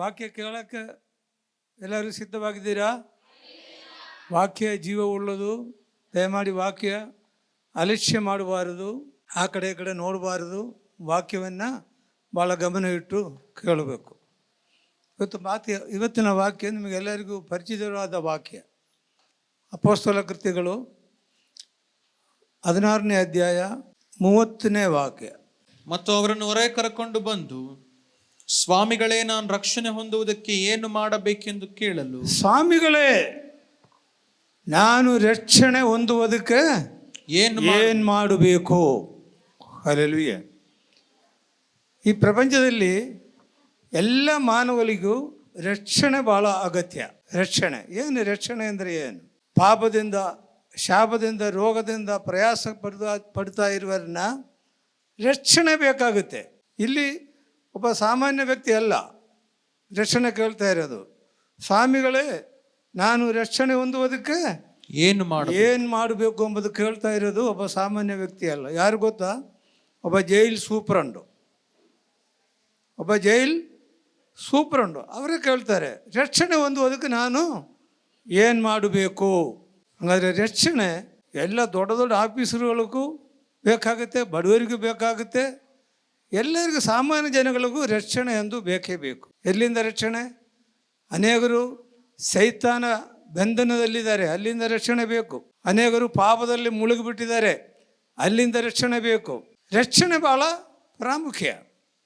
ವಾಕ್ಯ ಕೇಳೋಕ್ಕೆ ಎಲ್ಲರೂ ಸಿದ್ಧವಾಗಿದ್ದೀರಾ? ವಾಕ್ಯ ಜೀವವುಳ್ಳದು. ದಯಮಾಡಿ ವಾಕ್ಯ ಅಲಕ್ಷ್ಯ ಮಾಡಬಾರದು, ಆ ಕಡೆ ಈ ಕಡೆ ನೋಡಬಾರದು. ವಾಕ್ಯವನ್ನು ಭಾಳ ಗಮನ ಇಟ್ಟು ಕೇಳಬೇಕು. ಇವತ್ತಿನ ವಾಕ್ಯ ನಿಮಗೆಲ್ಲರಿಗೂ ಪರಿಚಿತವಾದ ವಾಕ್ಯ. ಅಪೊಸ್ತಲ ಕೃತ್ಯಗಳು 16ನೇ ಅಧ್ಯಾಯ 30ನೇ ವಾಕ್ಯ. ಮತ್ತು ಅವರನ್ನು ಹೊರಗೆ ಕರಕೊಂಡು ಬಂದು, ಸ್ವಾಮಿಗಳೇ, ನಾನು ರಕ್ಷಣೆ ಹೊಂದುವುದಕ್ಕೆ ಏನು ಮಾಡಬೇಕೆಂದು ಕೇಳಲು. ಸ್ವಾಮಿಗಳೇ, ನಾನು ರಕ್ಷಣೆ ಹೊಂದುವುದಕ್ಕೆ ಏನು ಮಾಡಬೇಕು? ಹಲ್ಲೆಲೂಯ. ಈ ಪ್ರಪಂಚದಲ್ಲಿ ಎಲ್ಲ ಮಾನವರಿಗೂ ರಕ್ಷಣೆ ಭಾಳ ಅಗತ್ಯ. ರಕ್ಷಣೆ ಏನು? ರಕ್ಷಣೆ ಅಂದರೆ ಏನು? ಪಾಪದಿಂದ, ಶಾಪದಿಂದ, ರೋಗದಿಂದ ಪ್ರಯಾಸ ಪಡ್ತಾ ಇರುವರನ್ನ ರಕ್ಷಣೆ ಬೇಕಾಗುತ್ತೆ. ಇಲ್ಲಿ ಒಬ್ಬ ಸಾಮಾನ್ಯ ವ್ಯಕ್ತಿ ಅಲ್ಲ ರಕ್ಷಣೆ ಕೇಳ್ತಾ ಇರೋದು. ಸ್ವಾಮಿಗಳೇ, ನಾನು ರಕ್ಷಣೆ ಹೊಂದುವುದಕ್ಕೆ ಏನು ಮಾಡಬೇಕು ಎಂಬುದು ಕೇಳ್ತಾ ಇರೋದು ಒಬ್ಬ ಸಾಮಾನ್ಯ ವ್ಯಕ್ತಿ ಅಲ್ಲ. ಯಾರು ಗೊತ್ತಾ? ಒಬ್ಬ ಜೈಲ್ ಸೂಪ್ರಂಡು ಅವರೇ ಕೇಳ್ತಾರೆ, ರಕ್ಷಣೆ ಹೊಂದುವುದಕ್ಕೆ ನಾನು ಏನು ಮಾಡಬೇಕು? ಹಾಗಾದರೆ ರಕ್ಷಣೆ ಎಲ್ಲ ದೊಡ್ಡ ದೊಡ್ಡ ಆಫೀಸರ್ಗಳಿಗೂ ಬೇಕಾಗುತ್ತೆ, ಬಡವರಿಗೂ ಬೇಕಾಗುತ್ತೆ, ಎಲ್ಲರಿಗೂ, ಸಾಮಾನ್ಯ ಜನಗಳಿಗೂ ರಕ್ಷಣೆ ಎಂದು ಬೇಕೇ ಬೇಕು. ಎಲ್ಲಿಂದ ರಕ್ಷಣೆ? ಅನೇಕರು ಸೈತಾನ ಬಂಧನದಲ್ಲಿದ್ದಾರೆ, ಅಲ್ಲಿಂದ ರಕ್ಷಣೆ ಬೇಕು. ಅನೇಕರು ಪಾಪದಲ್ಲಿ ಮುಳುಗಿಬಿಟ್ಟಿದ್ದಾರೆ, ಅಲ್ಲಿಂದ ರಕ್ಷಣೆ ಬೇಕು. ರಕ್ಷಣೆ ಭಾಳ ಪ್ರಾಮುಖ್ಯ.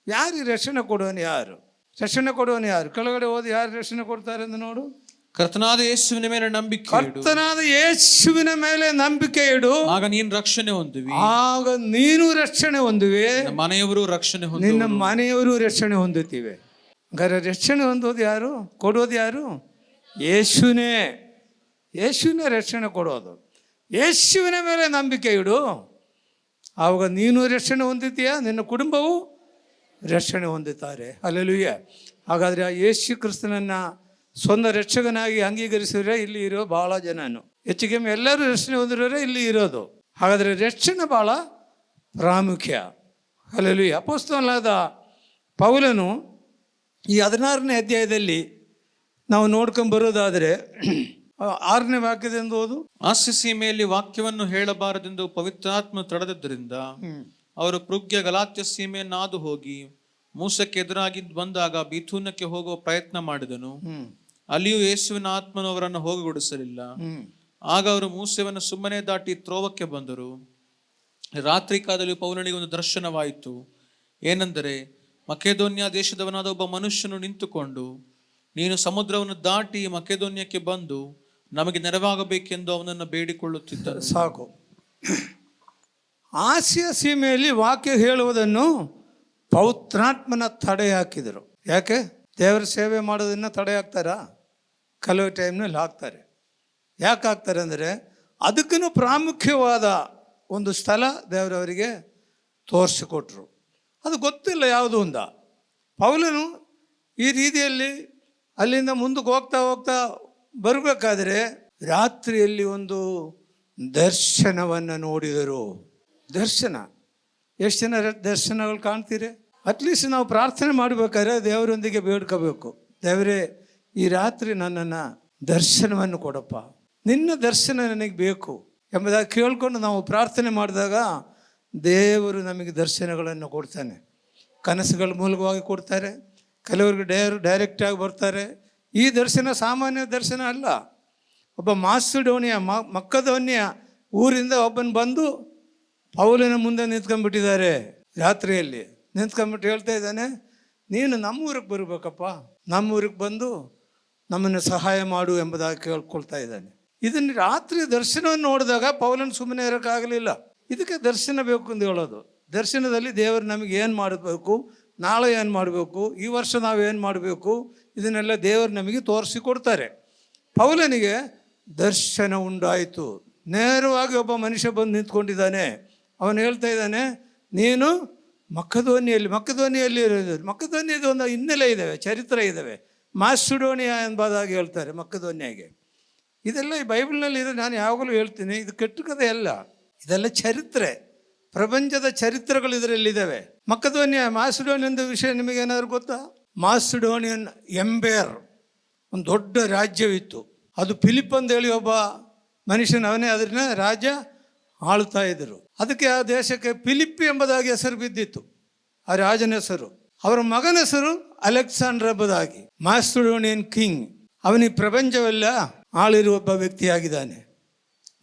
ಯಾರು ರಕ್ಷಣೆ ಕೊಡುವನು? ರಕ್ಷಣೆ ಕೊಡುವನು ಯಾರು? ಕೆಳಗಡೆ ಹೋದ ಯಾರು ರಕ್ಷಣೆ ಕೊಡ್ತಾರೆ ಎಂದು ನೋಡು. ಕರ್ತನಾದ ಯೇಸುವಿನ ಮೇಲೆ ನಂಬಿಕೆ ಇಡು. ಕರ್ತನಾದ ಯೇಸುವಿನ ಮೇಲೆ ನಂಬಿಕೆ ಇಡು, ಆಗ ನೀನು ರಕ್ಷಣೆ ಹೊಂದುವಿ. ಆಗ ನೀನು ರಕ್ಷಣೆ ಹೊಂದುವೆ, ಮನೆಯವರು ರಕ್ಷಣೆ ಹೊಂದುವರು, ನಿನ್ನ ಮನೆಯವರು ರಕ್ಷಣೆ ಹೊಂದುತ್ತೀವಿ. ಹಾಗಾದ್ರೆ ರಕ್ಷಣೆ ಹೊಂದೋದು ಯಾರು? ಕೊಡೋದು ಯಾರು? ಯೇಸುನೇ. ಯೇಸುವಿನ ರಕ್ಷಣೆ ಕೊಡೋದು. ಯೇಸುವಿನ ಮೇಲೆ ನಂಬಿಕೆ ಇಡು, ಆವಾಗ ನೀನು ರಕ್ಷಣೆ ಹೊಂದುತ್ತೀಯ, ನಿನ್ನ ಕುಟುಂಬವು ರಕ್ಷಣೆ ಹೊಂದುತ್ತಾರೆ. ಹಲ್ಲೆಲೂಯ. ಹಾಗಾದರೆ ಆ ಯೇಸು ಕ್ರಿಸ್ತನನ್ನು ಸ್ವಂತ ರಕ್ಷಕನಾಗಿ ಅಂಗೀಕರಿಸಿದ್ರೆ ಇಲ್ಲಿ ಇರೋ ಭಾಳ ಜನನು, ಹೆಚ್ಚಿಗೆ ಎಲ್ಲರೂ ರಕ್ಷಣೆ ಹೊಂದಿರೋರೆ ಇಲ್ಲಿ ಇರೋದು. ಹಾಗಾದರೆ ರಕ್ಷಣೆ ಭಾಳ ಪ್ರಾಮುಖ್ಯ. ಹಲ್ಲೆಲೂಯ. ಅಪೊಸ್ತಲನಾದ ಪೌಲನು ಈ 16ನೇ ಅಧ್ಯಾಯದಲ್ಲಿ ನಾವು ನೋಡ್ಕೊಂಬರೋದಾದರೆ 6ನೇ ವಾಕ್ಯದಿಂದ ಓದು. ಆಸ್ಯ ಸೀಮೆಯಲ್ಲಿ ವಾಕ್ಯವನ್ನು ಹೇಳಬಾರದೆಂದು ಪವಿತ್ರಾತ್ಮ ತಡೆದದ್ದರಿಂದ ಅವರು ಪೃಗ್ಯ ಗಲಾತ್ಯ ಸೀಮೆಯನ್ನು ಹಾದು ಹೋಗಿ ಮೂಸಕ್ಕೆ ಎದುರಾಗಿ ಬಂದಾಗ ಬಿಥೂನಕ್ಕೆ ಹೋಗುವ ಪ್ರಯತ್ನ ಮಾಡಿದನು. ಅಲ್ಲಿಯೂ ಯೇಸುವಿನ ಆತ್ಮನು ಅವರನ್ನು ಹೋಗಗೊಡಿಸಲಿಲ್ಲ. ಆಗ ಅವರು ಮೂಸೆಯನ್ನು ಸುಮ್ಮನೆ ದಾಟಿ ತ್ರೋವಕ್ಕೆ ಬಂದರು. ರಾತ್ರಿ ಕಾಲದಲ್ಲಿ ಪೌಲನಿಗೆ ಒಂದು ದರ್ಶನವಾಯಿತು. ಏನೆಂದರೆ, ಮಕೆದೋನ್ಯ ದೇಶದವನಾದ ಒಬ್ಬ ಮನುಷ್ಯನು ನಿಂತುಕೊಂಡು, ನೀನು ಸಮುದ್ರವನ್ನು ದಾಟಿ ಮಕೆದೋನ್ಯಕ್ಕೆ ಬಂದು ನಮಗೆ ನೆರವಾಗಬೇಕೆಂದು ಅವನನ್ನು ಬೇಡಿಕೊಳ್ಳುತ್ತಿದ್ದರು. ಸಾಕು. ಆಸಿಯ ಸೀಮೆಯಲ್ಲಿ ವಾಕ್ಯ ಹೇಳುವುದನ್ನು ಪವಿತ್ರಾತ್ಮನ ತಡೆ ಹಾಕಿದರು. ಯಾಕೆ? ದೇವರ ಸೇವೆ ಮಾಡೋದನ್ನು ತಡೆ ಹಾಕ್ತಾರಾ? ಕೆಲವು ಟೈಮ್ನಲ್ಲಿ ಹಾಕ್ತಾರೆ. ಯಾಕೆ ಹಾಕ್ತಾರೆ ಅಂದರೆ, ಅದಕ್ಕೂ ಪ್ರಾಮುಖ್ಯವಾದ ಒಂದು ಸ್ಥಳ ದೇವರವರಿಗೆ ತೋರಿಸಿಕೊಟ್ರು. ಅದು ಗೊತ್ತಿಲ್ಲ ಯಾವುದು ಅಂದ. ಪೌಲನು ಈ ರೀತಿಯಲ್ಲಿ ಅಲ್ಲಿಂದ ಮುಂದಕ್ಕೆ ಹೋಗ್ತಾ ಬರಬೇಕಾದ್ರೆ ರಾತ್ರಿಯಲ್ಲಿ ಒಂದು ದರ್ಶನವನ್ನು ನೋಡಿದರು. ದರ್ಶನ. ಎಷ್ಟು ಜನ ದರ್ಶನಗಳು ಕಾಣ್ತೀರಿ? ಅಟ್ಲೀಸ್ಟ್ ನಾವು ಪ್ರಾರ್ಥನೆ ಮಾಡಬೇಕಾದ್ರೆ ದೇವರೊಂದಿಗೆ ಬೇಡ್ಕೋಬೇಕು, ದೇವರೇ ಈ ರಾತ್ರಿ ನನ್ನನ್ನು ದರ್ಶನವನ್ನು ಕೊಡಪ್ಪ, ನಿನ್ನ ದರ್ಶನ ನನಗೆ ಬೇಕು ಎಂಬುದಾಗಿ ಕೇಳ್ಕೊಂಡು ನಾವು ಪ್ರಾರ್ಥನೆ ಮಾಡಿದಾಗ ದೇವರು ನಮಗೆ ದರ್ಶನಗಳನ್ನು ಕೊಡ್ತಾನೆ. ಕನಸುಗಳ ಮೂಲಕವಾಗಿ ಕೊಡ್ತಾರೆ, ಕೆಲವರಿಗೆ ಡೈರೆಕ್ಟಾಗಿ ಬರ್ತಾರೆ. ಈ ದರ್ಶನ ಸಾಮಾನ್ಯ ದರ್ಶನ ಅಲ್ಲ. ಒಬ್ಬ ಮಕ್ಕದೋನ್ಯ ಊರಿಂದ ಒಬ್ಬನು ಬಂದು ಪೌಲನ ಮುಂದೆ ನಿಂತ್ಕೊಂಡ್ಬಿಟ್ಟಿದ್ದಾರೆ. ರಾತ್ರಿಯಲ್ಲಿ ನಿಂತ್ಕೊಂಡ್ಬಿಟ್ಟು ಹೇಳ್ತಾ ಇದ್ದಾನೆ, ನೀನು ನಮ್ಮೂರಿಗೆ ಬರಬೇಕಪ್ಪ, ನಮ್ಮೂರಿಗೆ ಬಂದು ನಮ್ಮನ್ನು ಸಹಾಯ ಮಾಡು ಎಂಬುದಾಗಿ ಕೇಳ್ಕೊಳ್ತಾ ಇದ್ದಾನೆ. ಇದನ್ನು ರಾತ್ರಿ ದರ್ಶನವನ್ನು ನೋಡಿದಾಗ ಪೌಲನ ಸುಮ್ಮನೆ ಇರೋಕ್ಕಾಗಲಿಲ್ಲ. ಇದಕ್ಕೆ ದರ್ಶನ ಬೇಕು ಅಂತ ಹೇಳೋದು. ದರ್ಶನದಲ್ಲಿ ದೇವರು ನಮಗೆ ಏನು ಮಾಡಬೇಕು, ನಾಳೆ ಏನು ಮಾಡಬೇಕು, ಈ ವರ್ಷ ನಾವೇನು ಮಾಡಬೇಕು, ಇದನ್ನೆಲ್ಲ ದೇವರು ನಮಗೆ ತೋರಿಸಿಕೊಡ್ತಾರೆ. ಪೌಲನಿಗೆ ದರ್ಶನ ಉಂಟಾಯಿತು. ನೇರವಾಗಿ ಒಬ್ಬ ಮನುಷ್ಯ ಬಂದು ನಿಂತ್ಕೊಂಡಿದ್ದಾನೆ. ಅವನು ಹೇಳ್ತಾ ಇದ್ದಾನೆ, ನೀನು ಮಕ್ಕದೋನಿಯಲ್ಲಿ ಇರೋದು. ಮಕ್ಕದೋನಿಯದು ಒಂದು ಹಿನ್ನೆಲೆ ಇದ್ದಾವೆ, ಚರಿತ್ರೆ ಇದ್ದಾವೆ. ಮಾಸಿಡೋನಿಯಾ ಎಂಬುದಾಗಿ ಹೇಳ್ತಾರೆ ಮಕ್ಕದೋನ್ಯಾಗೆ. ಇದೆಲ್ಲ ಈ ಬೈಬಲ್ನಲ್ಲಿ ಇದೆ. ನಾನು ಯಾವಾಗಲೂ ಹೇಳ್ತೀನಿ, ಇದು ಕೆಟ್ಟ ಕಥೆ ಅಲ್ಲ, ಇದೆಲ್ಲ ಚರಿತ್ರೆ. ಪ್ರಪಂಚದ ಚರಿತ್ರೆಗಳು ಇದರಲ್ಲಿದ್ದಾವೆ. ಮಕ್ಕದೋನ್ಯ, ಮಾಸಿಡೋನಿಯದ ವಿಷಯ ನಿಮಗೇನಾದ್ರು ಗೊತ್ತಾ? ಮಾಸಿಡೋನಿಯನ್ ಎಂಪೈರ್, ಒಂದು ದೊಡ್ಡ ರಾಜ್ಯವಿತ್ತು. ಅದು ಫಿಲಿಪ್ ಅಂತೇಳಿ ಒಬ್ಬ ಮನುಷ್ಯನ, ಅವನೇ ಅದನ್ನ ರಾಜ್ಯ ಆಳ್ತಾ ಇದ್ದರು. ಅದಕ್ಕೆ ಆ ದೇಶಕ್ಕೆ ಫಿಲಿಪ್ಪಿ ಎಂಬುದಾಗಿ ಹೆಸರು ಬಿದ್ದಿತ್ತು, ಆ ರಾಜನ ಹೆಸರು. ಅವರ ಮಗನ ಹೆಸರು ಅಲೆಕ್ಸಾಂಡರ್ ಎಂಬುದಾಗಿ. ಮಾಸಿಡೋನಿಯನ್ ಕಿಂಗ್, ಅವನಿಗೆ ಪ್ರಪಂಚವೆಲ್ಲ ಆಳಿರುವ ಒಬ್ಬ ವ್ಯಕ್ತಿಯಾಗಿದ್ದಾನೆ.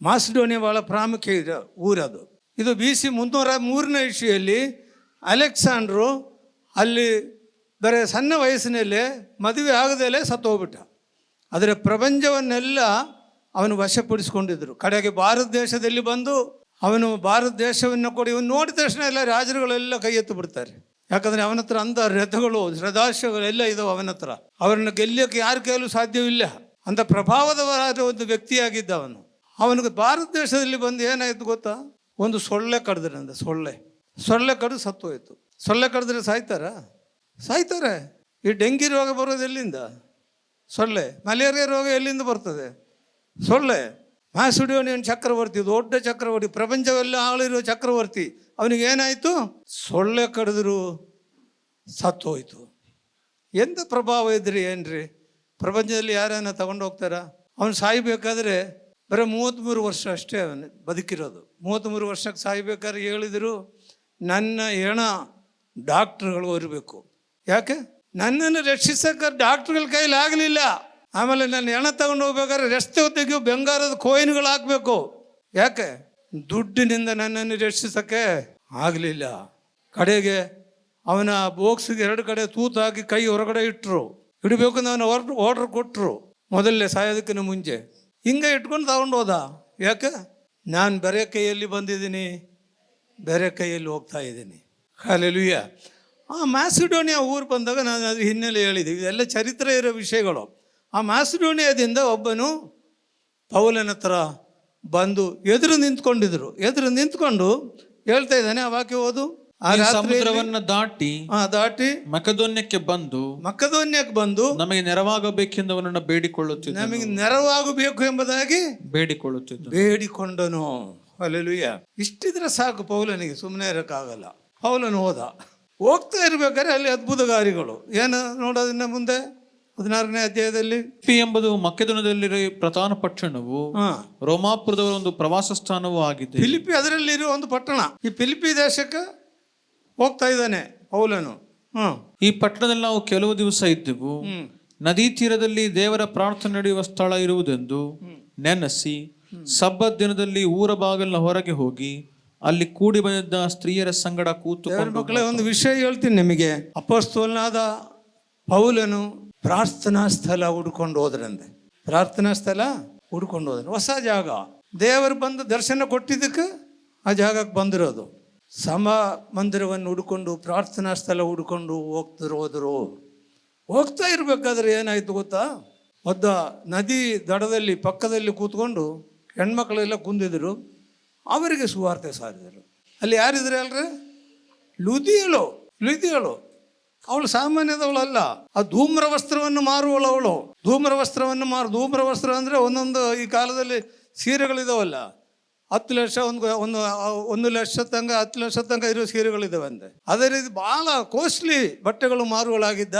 ಮಾಸಿಡೋನಿಯಾ ಬಹಳ ಪ್ರಾಮುಖ್ಯ ಊರದು. ಇದು BC 303ನೇ ಇಸ್ವಿಯಲ್ಲಿ ಅಲೆಕ್ಸಾಂಡ್ರು ಅಲ್ಲಿ ಬರೀ ಸಣ್ಣ ವಯಸ್ಸಿನಲ್ಲೇ ಮದುವೆ ಆಗದಲ್ಲೇ ಸತ್ತೋಗ್ಬಿಟ್ಟ. ಅದರ ಪ್ರಪಂಚವನ್ನೆಲ್ಲ ಅವನು ವಶಪಡಿಸ್ಕೊಂಡಿದ್ದರು. ಕಡೆಗೆ ಭಾರತ ದೇಶದಲ್ಲಿ ಬಂದು ಅವನು ಭಾರತ ದೇಶವನ್ನು ಕೊಡಿ, ಇವನು ನೋಡಿದ ತಕ್ಷಣ ಎಲ್ಲ ರಾಜರುಗಳೆಲ್ಲ ಕೈ ಎತ್ತು ಬಿಡ್ತಾರೆ. ಯಾಕಂದರೆ ಅವನ ಹತ್ರ ಅಂಥ ರಥಗಳು ರಥಾಶ್ವಗಳೆಲ್ಲ ಇದಾವೆ ಅವನ ಹತ್ರ. ಅವರನ್ನು ಗೆಲ್ಲಕ್ಕೆ ಯಾರ ಕೈಯಲ್ಲೂ ಸಾಧ್ಯವಿಲ್ಲ. ಅಂಥ ಪ್ರಭಾವವಾದ ಒಂದು ವ್ಯಕ್ತಿಯಾಗಿದ್ದ ಅವನು. ಅವನಿಗೆ ಭಾರತ ದೇಶದಲ್ಲಿ ಬಂದು ಏನಾಯಿತು ಗೊತ್ತಾ, ಒಂದು ಸೊಳ್ಳೆ ಕಡಿದ್ರಂದ. ಸೊಳ್ಳೆ ಕಡಿದು ಸತ್ತೋಯ್ತು. ಸೊಳ್ಳೆ ಕಡಿದ್ರೆ ಸಾಯ್ತಾರೆ. ಈ ಡೆಂಗಿ ರೋಗ ಬರೋದು ಎಲ್ಲಿಂದ? ಸೊಳ್ಳೆ. ಮಲೇರಿಯಾ ರೋಗ ಎಲ್ಲಿಂದ ಬರ್ತದೆ? ಸೊಳ್ಳೆ. ಮ್ಯಾಸಿಡೋನಿಯನ್ ಚಕ್ರವರ್ತಿ, ದೊಡ್ಡ ಚಕ್ರವರ್ತಿ, ಪ್ರಪಂಚವೆಲ್ಲ ಆಳಿರೋ ಚಕ್ರವರ್ತಿ, ಅವನಿಗೆ ಏನಾಯಿತು? ಸೊಳ್ಳೆ ಕಡಿದ್ರು ಸತ್ತೋಯ್ತು. ಎಂಥ ಪ್ರಭಾವ ಇದ್ರಿ ಏನ್ರಿ? ಪ್ರಪಂಚದಲ್ಲಿ ಯಾರನ್ನ ತಗೊಂಡು ಹೋಗ್ತಾರ? ಅವನು ಸಾಯ್ಬೇಕಾದ್ರೆ ಬರೀ 33 ವರ್ಷ ಅಷ್ಟೇ ಅವನು ಬದುಕಿರೋದು. 33 ವರ್ಷಕ್ಕೆ ಸಾಯ್ಬೇಕಾದ್ರೆ ಹೇಳಿದರು, ನನ್ನ ಹೆಣ ಡಾಕ್ಟ್ರುಗಳು ಇರಬೇಕು. ಯಾಕೆ? ನನ್ನನ್ನು ರಕ್ಷಿಸಕ್ಕೆ ಡಾಕ್ಟ್ರುಗಳ ಕೈಲಿ ಆಗಲಿಲ್ಲ. ಆಮೇಲೆ ನನ್ನ ಹೆಣ ತಗೊಂಡು ಹೋಗ್ಬೇಕಾದ್ರೆ ರಸ್ತೆ ತೆಗೆಯೋ ಬಂಗಾರದ ಕೋಯಿನ್ಗಳು ಹಾಕಬೇಕು. ಯಾಕೆ? ದುಡ್ಡಿನಿಂದ ನನ್ನನ್ನು ರಕ್ಷಿಸಕ್ಕೆ ಆಗಲಿಲ್ಲ. ಕಡೆಗೆ ಅವನ ಬಾಕ್ಸಿಗೆ 2 ಕಡೆ ತೂತಾಕಿ ಕೈ ಹೊರಗಡೆ ಇಟ್ಟರು. ಇಡಬೇಕು ಅಂತ ಅವನು ಆರ್ಡ್ರ್ ಕೊಟ್ಟರು ಮೊದಲೇ ಸಾಯೋದಕ್ಕಿಂತ ಮುಂಚೆ. ಹಿಂಗೆ ಇಟ್ಕೊಂಡು ತಗೊಂಡು ಹೋದ. ಯಾಕೆ? ನಾನು ಬೇರೆ ಕೈಯಲ್ಲಿ ಬಂದಿದ್ದೀನಿ, ಬೇರೆ ಕೈಯಲ್ಲಿ ಹೋಗ್ತಾ ಇದ್ದೀನಿ. ಹಲ್ಲೆಲೂಯಾ. ಆ ಮ್ಯಾಸಿಡೋನಿಯಾ ಊರು ಬಂದಾಗ ನಾನು ಅದ್ರ ಹಿನ್ನೆಲೆ ಹೇಳಿದ್ದೀವಿ, ಇದೆಲ್ಲ ಚರಿತ್ರೆ ಇರೋ ವಿಷಯಗಳು. ಆ ಮ್ಯಾಸಿಡೋನಿಯಾದಿಂದ ಒಬ್ಬನು ಪೌಲನ ಹತ್ರ ಬಂದು ಎದುರು ನಿಂತ್ಕೊಂಡು ಹೇಳ್ತಾ ಇದ್ದಾನೆ. ಆ ವಾಕ್ಯ ಓದು. ಆ ಸಮುದ್ರವನ್ನ ದಾಟಿ ಮಕೆದೋನ್ಯಕ್ಕೆ ಬಂದು ನಮಗೆ ನೆರವಾಗಬೇಕೆಂದು ಅವನನ್ನು ಬೇಡಿಕೊಳ್ಳುತ್ತಿದ್ದ. ನಮಗೆ ನೆರವಾಗಬೇಕು ಎಂಬುದಾಗಿ ಬೇಡಿಕೊಂಡನು. ಹಲ್ಲೆಲೂಯಾ. ಇಷ್ಟಿದ್ರೆ ಸಾಕು ಪೌಲನಿಗೆ, ಸುಮ್ಮನೆ ಇರೋಕ್ಕಾಗಲ್ಲ. ಪೌಲನು ಹೋಗ್ತಾ ಇರ್ಬೇಕಾದ್ರೆ ಅಲ್ಲಿ ಅದ್ಭುತ ಕಾರ್ಯಗಳು ಏನು ನೋಡೋದನ್ನ ಮುಂದೆ 16ನೇ ಅಧ್ಯಾಯದಲ್ಲಿ. ಎಂಬುದು ಮಕೆದೋನ್ಯದಲ್ಲಿರೋ ಪ್ರಧಾನ ಪಟ್ಟಣವು, ರೋಮಾಪುರದವರ ಒಂದು ಪ್ರವಾಸ ಸ್ಥಾನವೂ ಆಗಿದೆ. ಫಿಲಿಪ್ಪಿ ಅದರಲ್ಲಿರುವ ಒಂದು ಪಟ್ಟಣ. ಈ ಫಿಲಿಪ್ಪಿ ದೇಶಕ್ಕೆ ಹೋಗ್ತಾ ಇದ್ದಾನೆ ಪೌಲನು. ಈ ಪಟ್ಟಣದಲ್ಲಿ ನಾವು ಕೆಲವು ದಿವಸ ಇದ್ದೆವು. ನದಿ ತೀರದಲ್ಲಿ ದೇವರ ಪ್ರಾರ್ಥನೆ ನಡೆಯುವ ಸ್ಥಳ ಇರುವುದೆಂದು ನೆನೆಸಿ ಸಬ್ಬತ್ ದಿನದಲ್ಲಿ ಊರ ಬಾಗಿಲಿನ ಹೊರಗೆ ಹೋಗಿ ಅಲ್ಲಿ ಕೂಡಿ ಬಂದಿದ್ದ ಸ್ತ್ರೀಯರ ಸಂಗಡ ಕೂತು ಮಕ್ಕಳೇ, ಒಂದು ವಿಷಯ ಹೇಳ್ತೀನಿ ನಿಮಗೆ. ಅಪೊಸ್ತಲನಾದ ಪೌಲನು ಪ್ರಾರ್ಥನಾ ಸ್ಥಳ ಹುಡ್ಕೊಂಡು ಹೋದ್ರಂತೆ. ಹೊಸ ಜಾಗ. ದೇವರು ಬಂದು ದರ್ಶನ ಕೊಟ್ಟಿದ್ದಕ್ಕೆ ಆ ಜಾಗಕ್ಕೆ ಬಂದಿರೋದು. ಮಂದಿರವನ್ನು ಹುಡ್ಕೊಂಡು, ಪ್ರಾರ್ಥನಾ ಸ್ಥಳ ಹುಡ್ಕೊಂಡು ಹೋಗ್ತಾ ಇರ್ಬೇಕಾದ್ರೆ ಏನಾಯ್ತು ಗೊತ್ತಾ? ನದಿ ದಡದಲ್ಲಿ ಪಕ್ಕದಲ್ಲಿ ಕೂತ್ಕೊಂಡು ಹೆಣ್ಮಕ್ಳೆಲ್ಲ ಕುಂದಿದ್ರು. ಅವರಿಗೆ ಸುವಾರ್ತೆ ಸಾರಿದರು. ಅಲ್ಲಿ ಯಾರಿದ್ರೆ ಅಲ್ರಿ? ಲುದಿಯಳು. ಅವಳು ಸಾಮಾನ್ಯದವಳಲ್ಲ. ಆ ಧೂಮ್ರ ವಸ್ತ್ರವನ್ನು ಮಾರುವಳು. ಧೂಮ್ರ ವಸ್ತ್ರ ಅಂದರೆ ಒಂದೊಂದು ಈ ಕಾಲದಲ್ಲಿ ಸೀರೆಗಳಿದಾವಲ್ಲ, 10 ಲಕ್ಷ, ಒಂದು ಲಕ್ಷ ತನಕ 10 ಲಕ್ಷ ತನಕ ಇರೋ ಸೀರೆಗಳಿದಾವೆ ಅಂತೆ. ಅದೇ ರೀತಿ ಬಹಳ ಕಾಸ್ಟ್ಲಿ ಬಟ್ಟೆಗಳು ಮಾರುವಳಾಗಿದ್ದ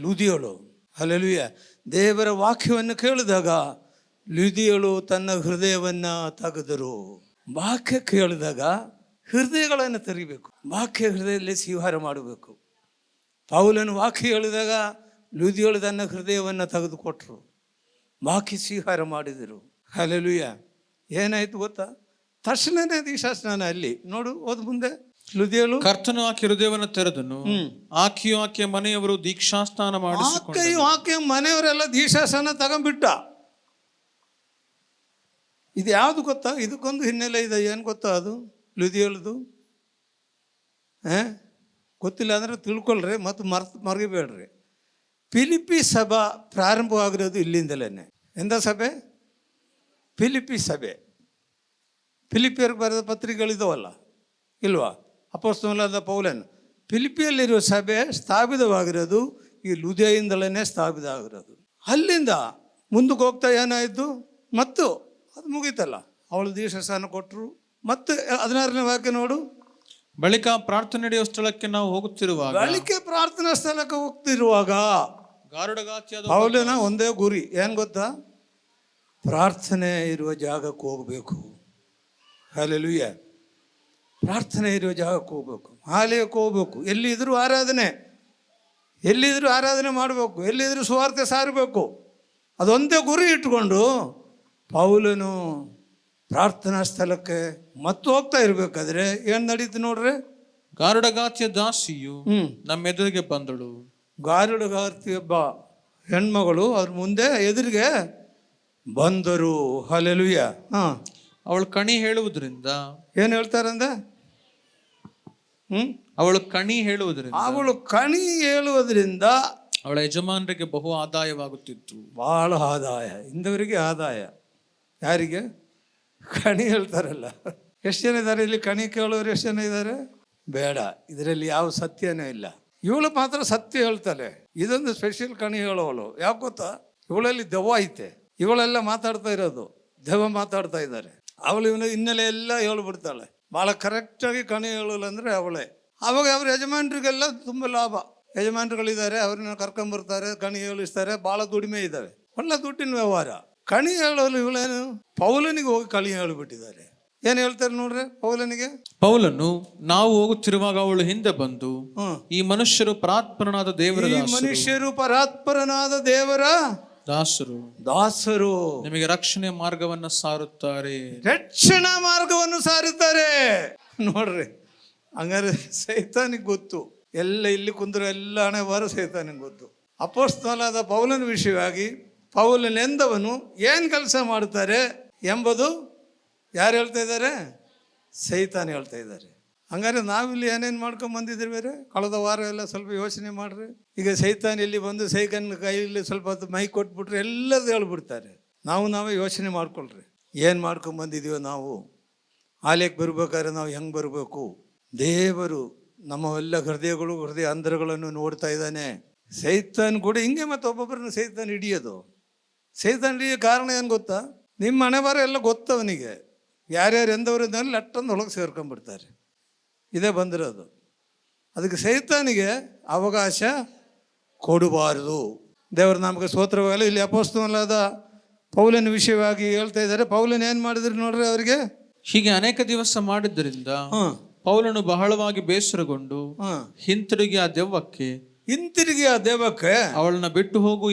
ಲುದಿಯಳು. ಹಲ್ಲೆಲೂಯಾ. ದೇವರ ವಾಕ್ಯವನ್ನು ಕೇಳಿದಾಗ ಲುದಿಯಳು ತನ್ನ ಹೃದಯವನ್ನು ತೆಗೆದರು. ವಾಕ್ಯ ಕೇಳಿದಾಗ ಹೃದಯಗಳನ್ನು ತೆರಿಬೇಕು. ವಾಕ್ಯ ಹೃದಯದಲ್ಲಿ ಸ್ವೀಕಾರ ಮಾಡಬೇಕು. ಪೌಲನು ವಾಕ್ಯ ಹೇಳಿದಾಗ ಲುದಿಯಳು ತನ್ನ ಹೃದಯವನ್ನು ತೆಗೆದುಕೊಟ್ರು. ವಾಕ್ಯ ಸ್ವೀಕಾರ ಮಾಡಿದರು. ಹಲ್ಲೆಲೂಯಾ. ಏನಾಯ್ತು ಗೊತ್ತಾ? ತಕ್ಷಣನೇ ದೀಕ್ಷಾಸ್ನಾನ. ಅಲ್ಲಿ ನೋಡು, ಓದ್ ಮುಂದೆ. ಲುದಿಯಳು ಕರ್ತನು ಆಕೆ ಹೃದಯವನ್ನು ತೆರೆದನು. ಆಕೆಯ ಮನೆಯವರು ದೀಕ್ಷಾಸ್ನಾನ ಮಾಡಿಸಿಕೊಂಡು, ಆಕೆಯ ಮನೆಯವರೆಲ್ಲ ದೀಕ್ಷಾಸ್ನಾನ ತಗೊಂಡ್ಬಿಟ್ಟ. ಇದು ಯಾವುದು ಗೊತ್ತಾ? ಇದಕ್ಕೊಂದು ಹಿನ್ನೆಲೆ ಇದೆ. ಏನು ಗೊತ್ತಾ? ಅದು ಲುದಿಯಳದು ಗೊತ್ತಿಲ್ಲ ಅಂದರೆ ತಿಳ್ಕೊಳ್ರಿ, ಮತ್ತು ಮರಗಿಬೇಡ್ರಿ. ಫಿಲಿಪ್ಪಿ ಸಭಾ ಪ್ರಾರಂಭವಾಗಿರೋದು ಇಲ್ಲಿಂದಲೇ. ಎಂಥ ಸಭೆ? ಫಿಲಿಪ್ಪಿ ಸಭೆ. ಫಿಲಿಪಿಯರ್ಗೆ ಬರೆದ ಪತ್ರಿಕೆಗಳಿದಾವಲ್ಲ, ಇಲ್ವಾ? ಅಪೊಸ್ತಲನಾದ ಪೌಲನ್. ಫಿಲಿಪಿಯಲ್ಲಿರುವ ಸಭೆ ಸ್ಥಾಪಿತವಾಗಿರೋದು ಈ ಲುದಿಯಿಂದಲೇ ಸ್ಥಾಪಿತ ಆಗಿರೋದು. ಅಲ್ಲಿಂದ ಮುಂದಕ್ಕೆ ಹೋಗ್ತಾ ಏನಾಯಿತು? ಮತ್ತು ಅದು ಮುಗೀತಲ್ಲ, ಅವಳು ದೀಕ್ಷಾಸ್ನಾನ ಕೊಟ್ಟರು. ಮತ್ತು 16ನೇ ವಾಕ್ಯ ನೋಡು. ಬಳಿಕ ಪ್ರಾರ್ಥನೆ ನಡೆಯುವ ಸ್ಥಳಕ್ಕೆ ನಾವು ಹೋಗುತ್ತಿರುವಾಗ ಬಳಿಕೆ ಪ್ರಾರ್ಥನಾ ಸ್ಥಳಕ್ಕೆ ಹೋಗ್ತಿರುವಾಗ ಗಾರುಡಗಾತಿಯಾದ ಪೌಲನ ಒಂದೇ ಗುರಿ ಏನ್ ಗೊತ್ತಾ? ಪ್ರಾರ್ಥನೆ ಇರುವ ಜಾಗಕ್ಕೆ ಹೋಗ್ಬೇಕು. ಹಲ್ಲೆಲೂಯ. ಪ್ರಾರ್ಥನೆ ಇರುವ ಜಾಗಕ್ಕೆ ಹೋಗ್ಬೇಕು, ಆಲಯಕ್ಕೆ ಹೋಗ್ಬೇಕು. ಎಲ್ಲಿದ್ರೂ ಆರಾಧನೆ, ಎಲ್ಲಿದ್ರೂ ಆರಾಧನೆ ಮಾಡಬೇಕು, ಎಲ್ಲಿದ್ರೂ ಸುವಾರ್ತೆ ಸಾರಬೇಕು. ಅದೊಂದೇ ಗುರಿ ಇಟ್ಕೊಂಡು ಪೌಲನು ಪ್ರಾರ್ಥನಾ ಸ್ಥಳಕ್ಕೆ ಮತ್ತೆ ಹೋಗ್ತಾ ಇರ್ಬೇಕಾದ್ರೆ ಏನ್ ನಡೀತು ನೋಡ್ರಿ. ಗಾರುಡಗಾತಿಯ ದಾಸಿಯು ನಮ್ಮ ಎದುರಿಗೆ ಬಂದಳು. ಗಾರುಡಗಾರ್ತಿ ಒಬ್ಬ ಹೆಣ್ಮಗಳು ಅವ್ರ ಮುಂದೆ ಎದುರಿಗೆ ಬಂದರು. ಹಲ್ಲೆಲೂಯ. ಅವಳು ಕಣಿ ಹೇಳುವುದರಿಂದ ಏನ್ ಹೇಳ್ತಾರಂದ? ಅವಳು ಕಣಿ ಹೇಳುವುದರಿಂದ ಅವಳು ಕಣಿ ಹೇಳುವುದರಿಂದ ಅವಳ ಯಜಮಾನರಿಗೆ ಬಹು ಆದಾಯವಾಗುತ್ತಿತ್ತು. ಬಹಳ ಆದಾಯ, ಇಂದವರಿಗೆ ಆದಾಯ. ಯಾರಿಗೆ? ಕಣಿ ಹೇಳ್ತಾರಲ್ಲ. ಎಷ್ಟು ಜನ ಇದ್ದಾರೆ ಇಲ್ಲಿ ಕಣಿ ಕೇಳೋರು? ಎಷ್ಟು ಜನ ಇದ್ದಾರೆ? ಬೇಡ, ಇದರಲ್ಲಿ ಯಾವ ಸತ್ಯನೂ ಇಲ್ಲ. ಇವಳು ಮಾತ್ರ ಸತ್ಯ ಹೇಳ್ತಾಳೆ. ಇದೊಂದು ಸ್ಪೆಷಲ್ ಕಣಿ ಹೇಳೋವಳು. ಯಾಕೆ ಗೊತ್ತಾ? ಇವಳಲ್ಲಿ ದೆವ್ವ ಐತೆ. ಇವಳೆಲ್ಲ ಮಾತಾಡ್ತಾ ಇರೋದು ದೆವ್ವ ಮಾತಾಡ್ತಾ ಇದ್ದಾರೆ. ಅವಳು ಇವನ ಹಿನ್ನೆಲೆ ಎಲ್ಲ ಹೇಳ್ಬಿಡ್ತಾಳೆ. ಭಾಳ ಕರೆಕ್ಟಾಗಿ ಕಣಿ ಹೇಳೋಲ್ಲ ಅಂದರೆ ಅವಳೇ. ಆವಾಗ ಅವ್ರ ಯಜಮಾನ್ರಿಗೆಲ್ಲ ತುಂಬ ಲಾಭ. ಯಜಮಾನ್ರುಗಳಿದ್ದಾರೆ, ಅವ್ರನ್ನ ಕರ್ಕೊಂಬರ್ತಾರೆ, ಕಣಿ ಹೇಳಿಸ್ತಾರೆ, ಭಾಳ ದುಡಿಮೆ ಇದ್ದಾವೆ, ಒಳ್ಳೆ ದುಡ್ಡಿನ ವ್ಯವಹಾರ. ಕಣಿ ಹೇಳೋಲು ಇವಳೇನು ಪೌಲನಿಗೆ ಹೋಗಿ ಕಣಿ ಹೇಳಿಬಿಟ್ಟಿದ್ದಾರೆ. ಏನ್ ಹೇಳ್ತಾರೆ ನೋಡ್ರಿ ಪೌಲನಿಗೆ? ಪೌಲನು ನಾವು ಹೋಗುತ್ತಿರುವಾಗ ಅವಳು ಹಿಂದೆ ಬಂದು, ಈ ಮನುಷ್ಯರು ಪರಾತ್ಪರನಾದ ದೇವರ ಮನುಷ್ಯರು ಪರಾತ್ಪರನಾದ ದೇವರ ದಾಸರು ನಿಮಗೆ ರಕ್ಷಣೆ ಮಾರ್ಗವನ್ನು ಸಾರುತ್ತಾರೆ, ರಕ್ಷಣಾ ಮಾರ್ಗವನ್ನು ಸಾರುತ್ತಾರೆ. ನೋಡ್ರಿ, ಹಂಗಾರೆ ಸೈತಾನಿಗೆ ಗೊತ್ತು ಎಲ್ಲ. ಇಲ್ಲಿ ಕುಂದ್ರೆ ಎಲ್ಲ ಹಣೆ ಬಾರ ಸೈತಾನಿಗೆ ಗೊತ್ತು. ಅಪೊಸ್ತಲನಾದ ಪೌಲನ ವಿಷಯವಾಗಿ ಪೌಲನೆಂದವನು ಏನು ಕೆಲಸ ಮಾಡ್ತಾರೆ ಎಂಬುದು ಯಾರು ಹೇಳ್ತಾ ಇದ್ದಾರೆ? ಸೈತಾನ್ ಹೇಳ್ತಾ ಇದ್ದಾರೆ. ಹಂಗಾರೆ ನಾವಿಲ್ಲಿ ಏನೇನು ಮಾಡ್ಕೊಂಡು ಬಂದಿದ್ದೀವಿ ಬೇರೆ? ಕಳೆದ ವಾರ ಎಲ್ಲ ಸ್ವಲ್ಪ ಯೋಚನೆ ಮಾಡ್ರಿ. ಈಗ ಸೈತಾನ್ ಇಲ್ಲಿ ಬಂದು ಸೈಕನ್ ಕೈಯಲ್ಲಿ ಸ್ವಲ್ಪ ಹೊತ್ತು ಮೈ ಕೊಟ್ಬಿಟ್ರೆ ಎಲ್ಲದು ಹೇಳ್ಬಿಡ್ತಾರೆ. ನಾವೇ ಯೋಚನೆ ಮಾಡ್ಕೊಳ್ರಿ, ಏನು ಮಾಡ್ಕೊಂಡು ಬಂದಿದ್ದೀವೋ ನಾವು. ಆಲಯಕ್ಕೆ ಬರ್ಬೇಕಾದ್ರೆ ನಾವು ಹೆಂಗೆ ಬರಬೇಕು? ದೇವರು ನಮ್ಮೆಲ್ಲ ಹೃದಯ ಅಂಧರಗಳನ್ನು ನೋಡ್ತಾ ಇದ್ದಾನೆ. ಸೈತಾನ್ ಕೂಡ ಹಿಂಗೆ ಮತ್ತೆ ಒಬ್ಬೊಬ್ಬರನ್ನ ಸೈತಾನ್ ಹಿಡಿಯೋದು. ಸೈತಾನ್ ಹಿಡಿಯೋ ಕಾರಣ ಏನು ಗೊತ್ತಾ? ನಿಮ್ಮ ಹಣೆ ಬಾರ ಎಲ್ಲ ಗೊತ್ತವನಿಗೆ. ಯಾರ್ಯಾರು ಎಂದವರಿದ್ದಲ್ಲಿ ಲಟ್ಟಂದು ಒಳಗೆ ಸೇರ್ಕೊಂಡ್ಬಿಡ್ತಾರೆ. ಇದೇ ಬಂದಿರೋದು. ಅದಕ್ಕೆ ಸೈತಾನಿಗೆ ಅವಕಾಶ ಕೊಡಬಾರದು. ದೇವರ ನಮಗೆ ಸ್ತೋತ್ರವಾಗಲಿ. ಇಲ್ಲಿ ಅಪೊಸ್ತಲನಾದ ಪೌಲನ ವಿಷಯವಾಗಿ ಹೇಳ್ತಾ ಇದ್ದಾರೆ. ಪೌಲನ್ ಏನು ಮಾಡಿದ್ರು ನೋಡ್ರಿ ಅವರಿಗೆ. ಹೀಗೆ ಅನೇಕ ದಿವಸ ಮಾಡಿದ್ದರಿಂದ ಪೌಲನು ಬಹಳವಾಗಿ ಬೇಸರಗೊಂಡು ಹಿಂತಿರುಗಿ ಆ ದೆವ್ವಕ್ಕೆ ಅವಳನ್ನ ಬಿಟ್ಟು ಹೋಗು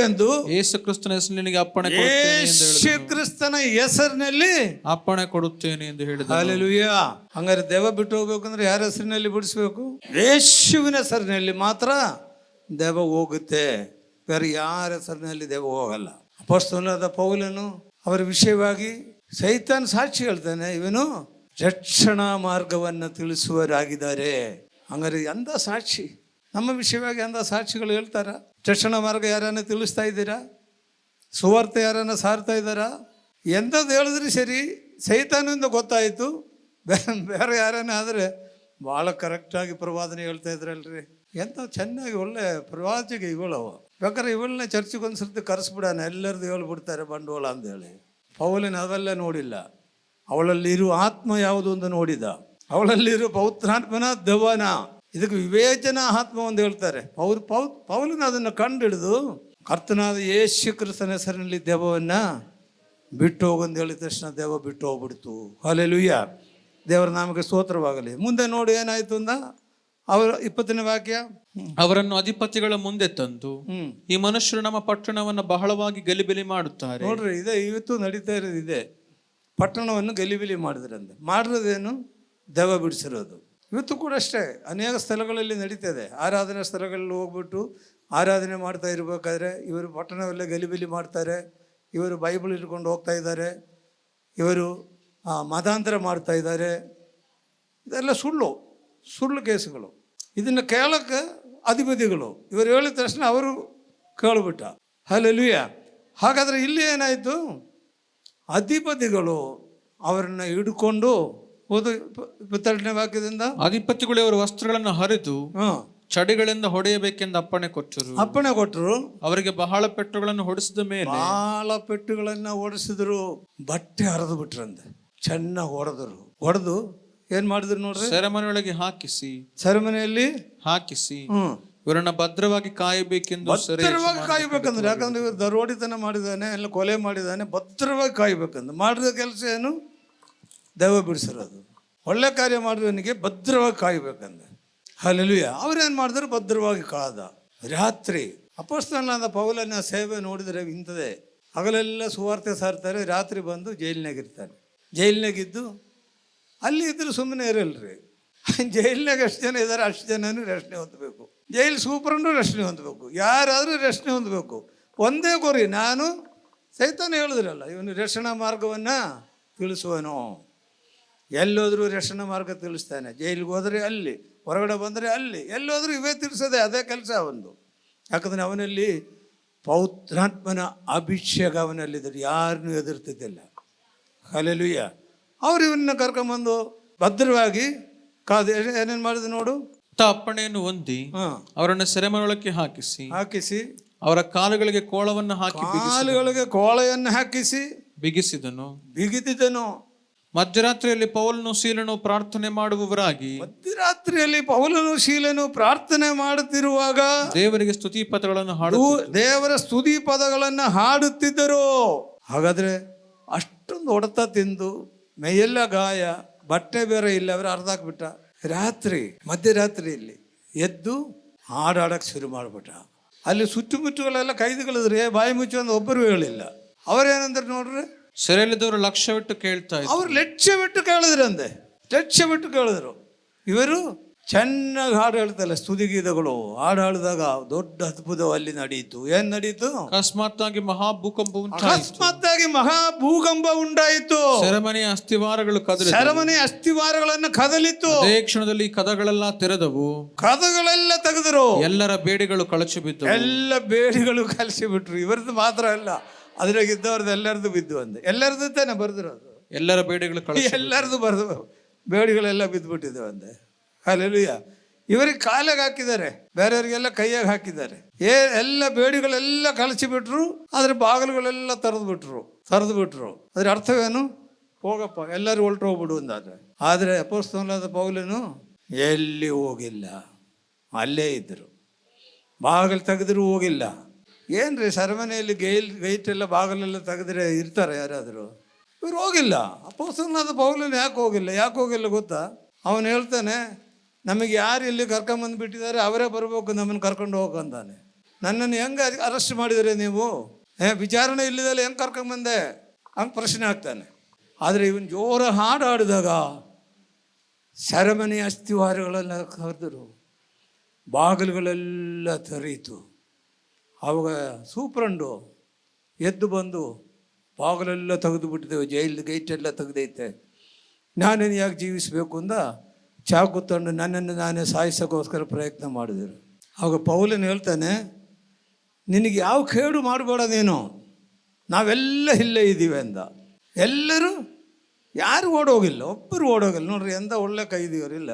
ಎಂದು ಯೇಸು ಕ್ರಿಸ್ತನ ಹೆಸರಿನಲ್ಲಿ ಅಪ್ಪಣೆ ಕೊಡುತ್ತೇನೆ ಎಂದು ಹೇಳಿದ. ಹಲ್ಲೆಲೂಯಾ. ಹಂಗಾರೆ ದೆವ್ವ ಬಿಟ್ಟು ಹೋಗ್ಬೇಕಂದ್ರೆ ಯಾರ ಹೆಸರಿನಲ್ಲಿ ಬಿಡಿಸ್ಬೇಕು? ಯೇಸುವಿನ ಹೆಸರಿನಲ್ಲಿ ಮಾತ್ರ ದೆವ್ವ ಹೋಗುತ್ತೆ, ಬೇರೆ ಯಾರ ಹೆಸರಿನಲ್ಲಿ ದೆವ್ವ ಹೋಗಲ್ಲ. ಅಪೊಸ್ತಲನಾದ ಪೌಲನು ಅವರ ವಿಷಯವಾಗಿ ಸೈತಾನ್ ಸಾಕ್ಷಿ ಹೇಳ್ತಾನೆ, ಇವನು ರಕ್ಷಣಾ ಮಾರ್ಗವನ್ನು ತಿಳಿಸುವರಾಗಿದ್ದಾರೆ. ಹಂಗಾರೆ ಅಂದ ಸಾಕ್ಷಿ ನಮ್ಮ ವಿಷಯವಾಗಿ ಅಂದ ಸಾಕ್ಷಿಗಳು ಹೇಳ್ತಾರ? ರಕ್ಷಣಾ ಮಾರ್ಗ ಯಾರನ್ನ ತಿಳಿಸ್ತಾ ಇದ್ದೀರಾ? ಸುವಾರ್ತೆ ಯಾರನ್ನ ಸಾರ್ತಾ ಇದ್ದಾರಾ? ಎಂಥದ್ದು ಹೇಳಿದ್ರಿ ಸರಿ, ಸೈತಾನಿಂದ ಗೊತ್ತಾಯಿತು. ಬೇರೆ ಯಾರನ್ನ ಆದರೆ ಭಾಳ ಕರೆಕ್ಟಾಗಿ ಪ್ರವಾದನೆ ಹೇಳ್ತಾ ಇದ್ರಲ್ರಿ. ಎಂಥ ಚೆನ್ನಾಗಿ ಒಳ್ಳೆ ಪ್ರವಾದಿಗೆ ಇವಳವ. ಬೇಕಾದ್ರೆ ಇವಳನ್ನ ಚರ್ಚಿಗೆ ಒಂದ್ಸರ್ತಿ ಕರೆಸ್ಬಿಡಾನ, ಎಲ್ಲರದ್ದು ಹೇಳ್ಬಿಡ್ತಾರೆ ಬಂಡವಾಳ ಅಂತೇಳಿ. ಪೌಲನ ಅವೆಲ್ಲ ನೋಡಿಲ್ಲ. ಅವಳಲ್ಲಿರುವ ಆತ್ಮ ಯಾವುದು ಅಂತ ನೋಡಿದ. ಅವಳಲ್ಲಿರುವ ಪೌತ್ರಾತ್ಮನ ದೆವ್ವನ, ಇದಕ್ಕೆ ವಿವೇಚನಾ ಆತ್ಮ ಒಂದು ಹೇಳ್ತಾರೆ. ಪೌಲನ ಅದನ್ನು ಕಂಡಿಡಿದು ಕರ್ತನಾದ ಯೇಸು ಕ್ರಿಸ್ತನ ಹೆಸರಿನಲ್ಲಿ ದೆವ್ವವನ್ನ ಬಿಟ್ಟು ಹೋಗಂದು ಹೇಳಿದ ತಕ್ಷಣ ದೆವ್ವ ಬಿಟ್ಟು ಹೋಗ್ಬಿಡ್ತು. ಹಲ್ಲೆಲೂಯಾ. ದೇವರ ನಾಮಕ್ಕೆ ಸ್ತೋತ್ರವಾಗಲಿ. ಮುಂದೆ ನೋಡಿ ಏನಾಯ್ತು ಅಂದ ಅವರ 20ನೇ ವಾಕ್ಯ. ಅವರನ್ನು ಅಧಿಪತಿಗಳ ಮುಂದೆ ತಂದು, ಈ ಮನುಷ್ಯರು ನಮ್ಮ ಪಟ್ಟಣವನ್ನು ಬಹಳವಾಗಿ ಗಲಿಬಿಲಿ ಮಾಡುತ್ತಾರೆ. ನೋಡ್ರಿ, ಇದೆ ಇವತ್ತು ನಡೀತಾ ಇರೋದು ಇದೆ. ಪಟ್ಟಣವನ್ನು ಗಲಿಬಿಲಿ ಮಾಡಿದ್ರಂತೆ. ಮಾಡಿರೋದೇನು? ದೆವ್ವ ಬಿಡಿಸಿರೋದು. ಇವತ್ತು ಕೂಡ ಅಷ್ಟೇ ಅನೇಕ ಸ್ಥಳಗಳಲ್ಲಿ ನಡೀತದೆ. ಆರಾಧನಾ ಸ್ಥಳಗಳಲ್ಲಿ ಹೋಗ್ಬಿಟ್ಟು ಆರಾಧನೆ ಮಾಡ್ತಾ ಇರಬೇಕಾದ್ರೆ ಇವರು ಪಟ್ಟಣವೆಲ್ಲ ಗಲಿಬಿಲಿ ಮಾಡ್ತಾರೆ. ಇವರು ಬೈಬಲ್ ಇಟ್ಕೊಂಡು ಹೋಗ್ತಾ ಇದ್ದಾರೆ, ಇವರು ಮತಾಂತರ ಮಾಡ್ತಾ ಇದ್ದಾರೆ. ಇದೆಲ್ಲ ಸುಳ್ಳು ಕೇಸುಗಳು. ಇದನ್ನು ಕೇಳೋಕ್ಕೆ ಅಧಿಪತಿಗಳು ಇವರು ಹೇಳಿದ ತಕ್ಷಣ ಅವರು ಕೇಳಿಬಿಟ್ಟ. ಹಲ್ಲೆಲೂಯಾ. ಹಾಗಾದರೆ ಇಲ್ಲಿ ಏನಾಯಿತು? ಅಧಿಪತಿಗಳು ಅವರನ್ನು ಹಿಡ್ಕೊಂಡು 22ನೇ ವಾಕ್ಯದಿಂದ, ಅಧಿಪತಿಗಳು ಅವರ ವಸ್ತ್ರಗಳನ್ನು ಹರಿದು ಚಡಿಗಳಿಂದ ಹೊಡೆಯಬೇಕೆಂದು ಅಪ್ಪಣೆ ಕೊಟ್ಟರು. ಅವರಿಗೆ ಬಹಳ ಪೆಟ್ಟುಗಳನ್ನು ಹೊಡೆಸಿದ ಮೇಲೆ ಬಹಳ ಪೆಟ್ಟುಗಳನ್ನ ಹೊಡೆಸಿದ್ರು. ಬಟ್ಟೆ ಹರಿದು ಬಿಟ್ರಂತೆ. ಚೆನ್ನಾಗಿ ಹೊಡೆದು ಏನ್ ಮಾಡಿದ್ರು ನೋಡ್ರಿ, ಸೆರೆಮನೆಯೊಳಗೆ ಸೆರೆಮನೆಯಲ್ಲಿ ಹಾಕಿಸಿ ಇವರನ್ನ ಭದ್ರವಾಗಿ ಕಾಯಬೇಕೆಂದು ಭದ್ರವಾಗಿ ಕಾಯ್ಬೇಕಂದ್ರೆ, ಯಾಕಂದ್ರೆ ಇವರು ದರೋಡಿತನ ಮಾಡಿದಾನೆ, ಎಲ್ಲ ಕೊಲೆ ಮಾಡಿದಾನೆ, ಭದ್ರವಾಗಿ ಕಾಯ್ಬೇಕಂದ್ರೆ ಮಾಡಿದ ಕೆಲಸ ಏನು, ದೆವ್ವ ಬಿಡಿಸಿರೋದು. ಒಳ್ಳೆ ಕಾರ್ಯ ಮಾಡಿದವನಿಗೆ ಭದ್ರವಾಗಿ ಕಾಯ್ಬೇಕಂದ್ರೆ. ಹಲ್ಲೆಲೂಯ. ಅವ್ರೇನ್ ಮಾಡಿದ್ರು, ಭದ್ರವಾಗಿ ಕಾದ. ರಾತ್ರಿ ಅಪೊಸ್ತಲನಾದ ಪೌಲನ ಸೇವೆ ನೋಡಿದ್ರೆ ಇಂಥದೇ. ಹಗಲೆಲ್ಲ ಸುವಾರ್ತೆ ಸಾರ್ತಾರೆ, ರಾತ್ರಿ ಬಂದು ಜೈಲಿನಾಗಿರ್ತಾನೆ. ಜೈಲಿನಾಗಿದ್ದು ಅಲ್ಲಿ ಇದ್ರೆ ಸುಮ್ಮನೆ ಇರಲ್ರಿ. ಜೈಲಿನಾಗ ಎಷ್ಟು ಜನ ಇದ್ದಾರೆ ಅಷ್ಟು ಜನನೂ ರಕ್ಷಣೆ ಹೊಂದಬೇಕು. ಜೈಲು ಸೂಪರಂಡು ರಕ್ಷಣೆ ಹೊಂದಬೇಕು, ಯಾರಾದರೂ ರಕ್ಷಣೆ ಹೊಂದಬೇಕು. ಒಂದೇ ಗುರಿ, ನಾನು ಸೈತಾನ ಹೇಳಿದ್ರಲ್ಲ, ಇವನು ರಕ್ಷಣಾ ಮಾರ್ಗವನ್ನು ತಿಳಿಸುವನು. ಎಲ್ಲೋದ್ರೂ ರಕ್ಷಣಾ ಮಾರ್ಗ ತಿಳಿಸ್ತಾನೆ. ಜೈಲಿಗೆ ಹೋದರೆ ಅಲ್ಲಿ, ಹೊರಗಡೆ ಬಂದರೆ ಅಲ್ಲಿ, ಎಲ್ಲೋದ್ರೂ ಇವೇ ತಿಳಿಸೋದೆ, ಅದೇ ಕೆಲಸ ಅವನು. ಯಾಕಂದರೆ ಅವನಲ್ಲಿ ಪವಿತ್ರಾತ್ಮನ ಅಭಿಷೇಕ ಅವನಲ್ಲಿದ್ದರೆ ಯಾರನ್ನೂ ಎದುರ್ತಿದ್ದಿಲ್ಲ. ಹಲ್ಲೆಲೂಯ. ಅವ್ರು ಇವನ್ನ ಕರ್ಕೊಂಬಂದು ಭದ್ರವಾಗಿ ಕಾದು ಏನೇನು ಮಾಡಿದ್ರು ನೋಡು, ಅಪ್ಪಣೆಯನ್ನು ಹೊಂದಿ ಅವರನ್ನು ಸೆರೆಮನೆಯೊಳಕ್ಕೆ ಹಾಕಿಸಿ ಅವರ ಕಾಲುಗಳಿಗೆ ಕೋಳವನ್ನು ಹಾಕಿ ಕಾಲುಗಳಿಗೆ ಕೋಳೆಯನ್ನು ಹಾಕಿಸಿ ಬಿಗಿದಿದನು. ಮಧ್ಯರಾತ್ರಿಯಲ್ಲಿ ಪೌಲನು ಶೀಲನು ಪ್ರಾರ್ಥನೆ ಮಾಡುವವರಾಗಿ, ಮಧ್ಯರಾತ್ರಿಯಲ್ಲಿ ಪೌಲನು ಶೀಲನು ಪ್ರಾರ್ಥನೆ ಮಾಡುತ್ತಿರುವಾಗ ದೇವರಿಗೆ ಸ್ತುತಿ ಪದಗಳನ್ನು ದೇವರ ಸ್ತುತಿ ಪದಗಳನ್ನು ಹಾಡುತ್ತಿದ್ದರು. ಹಾಗಾದ್ರೆ ಅಷ್ಟೊಂದು ಹೊಡೆತ ತಿಂದು ಮೈಯೆಲ್ಲ ಗಾಯ, ಬಟ್ಟೆ ಬೇರೆ ಇಲ್ಲ, ಅವರು ಅರ್ಧಾಕ್ಬಿಟ್ಟ. ರಾತ್ರಿ ಮಧ್ಯರಾತ್ರಿಯಲ್ಲಿ ಎದ್ದು ಹಾಡಾಡಕ್ಕೆ ಶುರು ಮಾಡಿಬಿಟ್ಟ. ಅಲ್ಲಿ ಸುತ್ತಮುತ್ತಗಳೆಲ್ಲ ಕೈದಿಗಳಿದ್ರೆ ಬಾಯಿ ಮುಚ್ಚಿ ಒಂದು ಒಬ್ಬರು ಹೇಳಿಲ್ಲ. ಅವರೇನಂದ್ರೆ ನೋಡ್ರಿ, ಸೆರೆಯಲ್ಲಿದ್ದವರು ಲಕ್ಷ್ಯವಿಟ್ಟು ಕೇಳ್ತಾ ಇದ್ರು. ಅವ್ರು ಲಕ್ಷ್ಯವಿಟ್ಟು ಕೇಳಿದ್ರಂತೆ, ಲಕ್ಷ್ಯವಿಟ್ಟು ಕೇಳಿದ್ರು. ಇವರು ಚೆನ್ನಾಗಿ ಹಾಡು ಹೇಳ್ತಲ್ಲ, ಸ್ತುತಿಗೀತಗಳು. ಹಾಡು ಹಾಡಿದಾಗ ದೊಡ್ಡ ಅದ್ಭುತ ಅಲ್ಲಿ ನಡೀತು. ಏನ್ ನಡೀತು? ಅಕಸ್ಮಾತ್ತಾಗಿ ಮಹಾಭೂಕಂಪ ಉಂಟಾಯಿತು. ಸೆರೆಮನೆಯ ಅಸ್ಥಿವಾರಗಳು ಕದಲಿತು. ಸೆರೆಮನೆಯ ಅಸ್ಥಿವಾರಗಳನ್ನು ಕದಲಿತು. ಅದೇ ಕ್ಷಣದಲ್ಲಿ ಕದಗಳೆಲ್ಲ ತೆರೆದವು, ಕದಗಳೆಲ್ಲ ತೆಗೆದರು. ಎಲ್ಲರ ಬೇಡಿಗಳು ಕಳಚಿ ಬಿದ್ದು, ಎಲ್ಲ ಬೇಡಿಗಳು ಕಲಸಿ ಬಿಟ್ರು. ಇವರದ್ದು ಮಾತ್ರ ಅಲ್ಲ, ಅದ್ರಾಗ ಇದ್ದವ್ರದ್ದು ಎಲ್ಲರದ್ದು ಬಿದ್ದು ಅಂದೆ. ಎಲ್ಲರದ್ದು ತಾನೆ ಬರ್ದಿರೋದು, ಎಲ್ಲರ ಬೇಡಿಗಳು ಎಲ್ಲರದ್ದು ಬರ್ದು ಬೇಡಿಗಳೆಲ್ಲ ಬಿದ್ದುಬಿಟ್ಟಿದ್ದೇವೆ ಅಂದೆ. ಹಲ್ಲೆಲೂಯ. ಇವರಿಗೆ ಕಾಲಿಗೆ ಹಾಕಿದ್ದಾರೆ, ಬೇರೆಯವರಿಗೆಲ್ಲ ಕೈಯಾಗ ಹಾಕಿದ್ದಾರೆ. ಎಲ್ಲ ಬೇಡಿಗಳೆಲ್ಲ ಕಳಿಸಿಬಿಟ್ರು. ಅದ್ರ ಬಾಗಿಲುಗಳೆಲ್ಲ ತರೆದು ಬಿಟ್ರು. ಅದ್ರ ಅರ್ಥವೇನು? ಹೋಗಪ್ಪ, ಎಲ್ಲರೂ ಹೊರಟು ಹೋಗ್ಬಿಡು ಅಂದಾದ್ರೆ. ಆದರೆ ಅಪೊಸ್ತಲನಾದ ಪೌಲನು ಎಲ್ಲಿ ಹೋಗಿಲ್ಲ, ಅಲ್ಲೇ ಇದ್ದರು. ಬಾಗಿಲು ತೆಗೆದ್ರು ಹೋಗಿಲ್ಲ. ಏನ್ರಿ ಸೆರೆಮನೆಯಲ್ಲಿ ಗೈಟೆಲ್ಲ ಬಾಗಿಲೆಲ್ಲ ತೆಗೆದ್ರೆ ಇರ್ತಾರೆ ಯಾರಾದರೂ? ಇವ್ರು ಹೋಗಿಲ್ಲ. ಅಪೊಸ್ತಲನಾದ ಪೌಲನು ಯಾಕೆ ಹೋಗಿಲ್ಲ ಗೊತ್ತಾ? ಅವನು ಹೇಳ್ತಾನೆ, ನಮಗೆ ಯಾರು ಇಲ್ಲಿ ಕರ್ಕೊಂಬಂದು ಬಿಟ್ಟಿದ್ದಾರೆ ಅವರೇ ಬರಬೇಕು, ನಮ್ಮನ್ನು ಕರ್ಕೊಂಡು ಹೋಗಂತಾನೆ. ನನ್ನನ್ನು ಹೆಂಗೆ ಅರೆಸ್ಟ್ ಮಾಡಿದರೆ ನೀವು? ವಿಚಾರಣೆ ಇಲ್ಲದಲ್ಲ ಹೆಂಗೆ ಕರ್ಕೊಂಬಂದೆ ಹಂಗೆ ಪ್ರಶ್ನೆ ಆಗ್ತಾನೆ. ಆದರೆ ಇವನು ಜೋರ ಹಾಡಾಡಿದಾಗ ಸೆರೆಮನೆಯ ಅಸ್ಥಿವಾರಗಳೆಲ್ಲ ಕರೆದರು, ಬಾಗಿಲುಗಳೆಲ್ಲ ತೆರೀತು. ಅವಾಗ ಸೂಪ್ರಂಡು ಎದ್ದು ಬಂದು, ಬಾಗಿಲೆಲ್ಲ ತೆಗೆದು ಬಿಟ್ಟಿದ್ದೇವೆ, ಜೈಲು ಗೇಟೆಲ್ಲ ತೆಗೆದೈತೆ, ನಾನೇನು ಯಾಕೆ ಜೀವಿಸಬೇಕು ಅಂದ ಚಾಕು ತಂದು ನನ್ನನ್ನು ನಾನೇ ಸಾಯಿಸೋಕ್ಕೋಸ್ಕರ ಪ್ರಯತ್ನ ಮಾಡಿದರು. ಆವಾಗ ಪೌಲನು ಹೇಳ್ತಾನೆ, ನಿನಗೆ ಯಾವ ಕೇಡು ಮಾಡಬೇಡ ನೀನು, ನಾವೆಲ್ಲ ಇಲ್ಲೇ ಇದ್ದೀವಿ ಅಂದ. ಎಲ್ಲರೂ ಯಾರು ಓಡೋಗಿಲ್ಲ, ಒಬ್ಬರು ಓಡೋಗಿಲ್ಲ. ನೋಡ್ರಿ ಎಂಥ ಒಳ್ಳೆ ಕೈದಿಯವರಿಲ್ಲ,